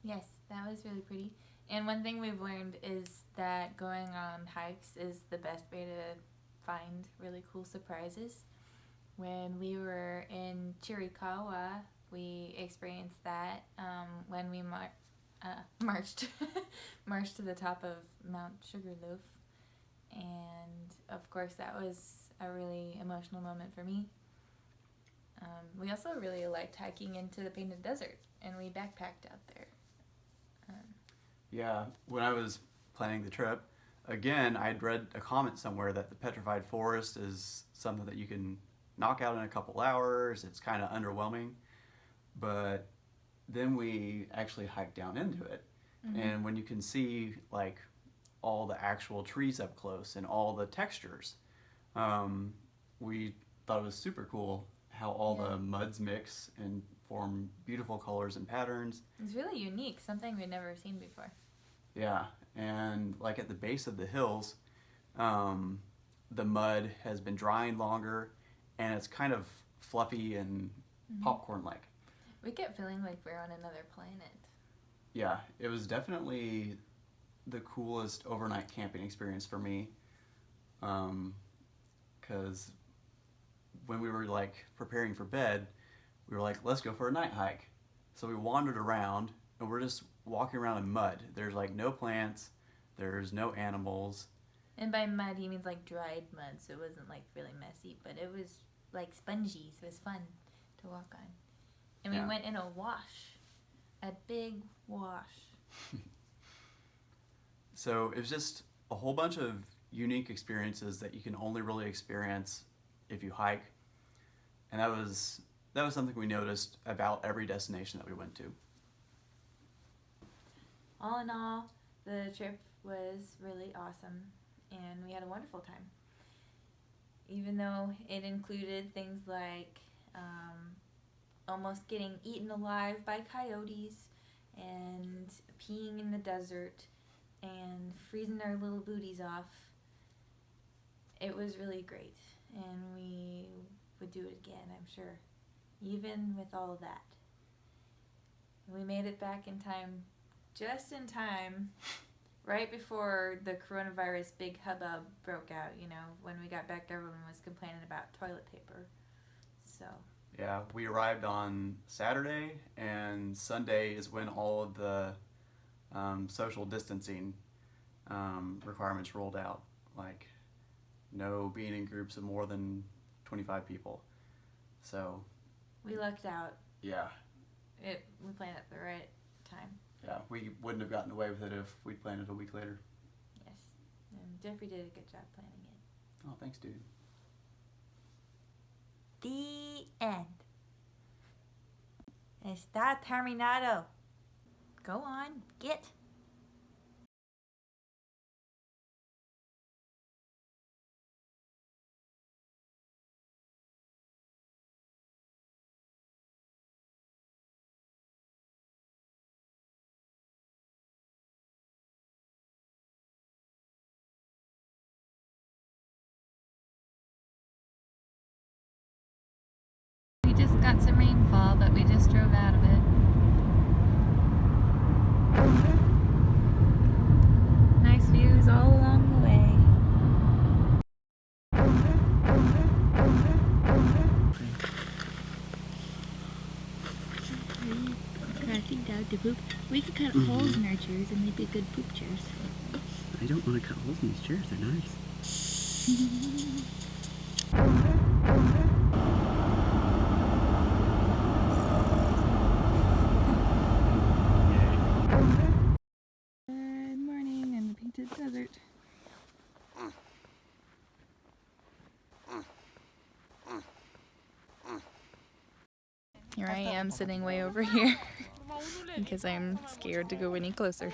Yes, that was really pretty. And one thing we've learned is that going on hikes is the best way to find really cool surprises. When we were in Chiricahua, we experienced that when we marched marched to the top of Mount Sugarloaf. And of course that was a really emotional moment for me. We also really liked hiking into the Painted Desert, and we backpacked out there. Yeah, when I was planning the trip, again, I'd read a comment somewhere that the Petrified Forest is something that you can knock out in a couple hours. It's kind of underwhelming, but then we actually hiked down into it. Mm-hmm. And when you can see like all the actual trees up close and all the textures, we thought it was super cool how all the muds mix and form beautiful colors and patterns. It's really unique, something we'd never seen before. Yeah, and like at the base of the hills, the mud has been drying longer, and it's kind of fluffy and popcorn-like. We kept feeling like we're on another planet. Yeah, it was definitely the coolest overnight camping experience for me, because when we were like preparing for bed, we were like, let's go for a night hike. So we wandered around, and we're just walking around in mud. There's like no plants, there's no animals. And by mud, he means like dried mud, so it wasn't like really messy, but it was like spongy, so it was fun to walk on. And we went in a wash, a big wash. So it was just a whole bunch of unique experiences that you can only really experience if you hike. And that was something we noticed about every destination that we went to. All in all, the trip was really awesome, and we had a wonderful time. Even though it included things like almost getting eaten alive by coyotes, and peeing in the desert, and freezing our little booties off, it was really great, and we would do it again, I'm sure, even with all of that. We made it back in time, just in time, right before the coronavirus big hubbub broke out. You know, when we got back, everyone was complaining about toilet paper. So yeah, we arrived on Saturday, and Sunday is when all of the social distancing requirements rolled out, like no being in groups of more than 25 people. So we lucked out. Yeah. We planned at the right time. Yeah, we wouldn't have gotten away with it if we'd planned it a week later. Yes, and Jeffrey did a good job planning it. Oh, thanks, dude. The end. Está terminado. Go on, get. We just got some rainfall, but we just drove out of it. Nice views all along the way. to poop. We could cut holes in our chairs and they'd be good poop chairs. I don't want to cut holes in these chairs. They're nice. Good morning in the painted desert. Here I am sitting way over here because I'm scared to go any closer.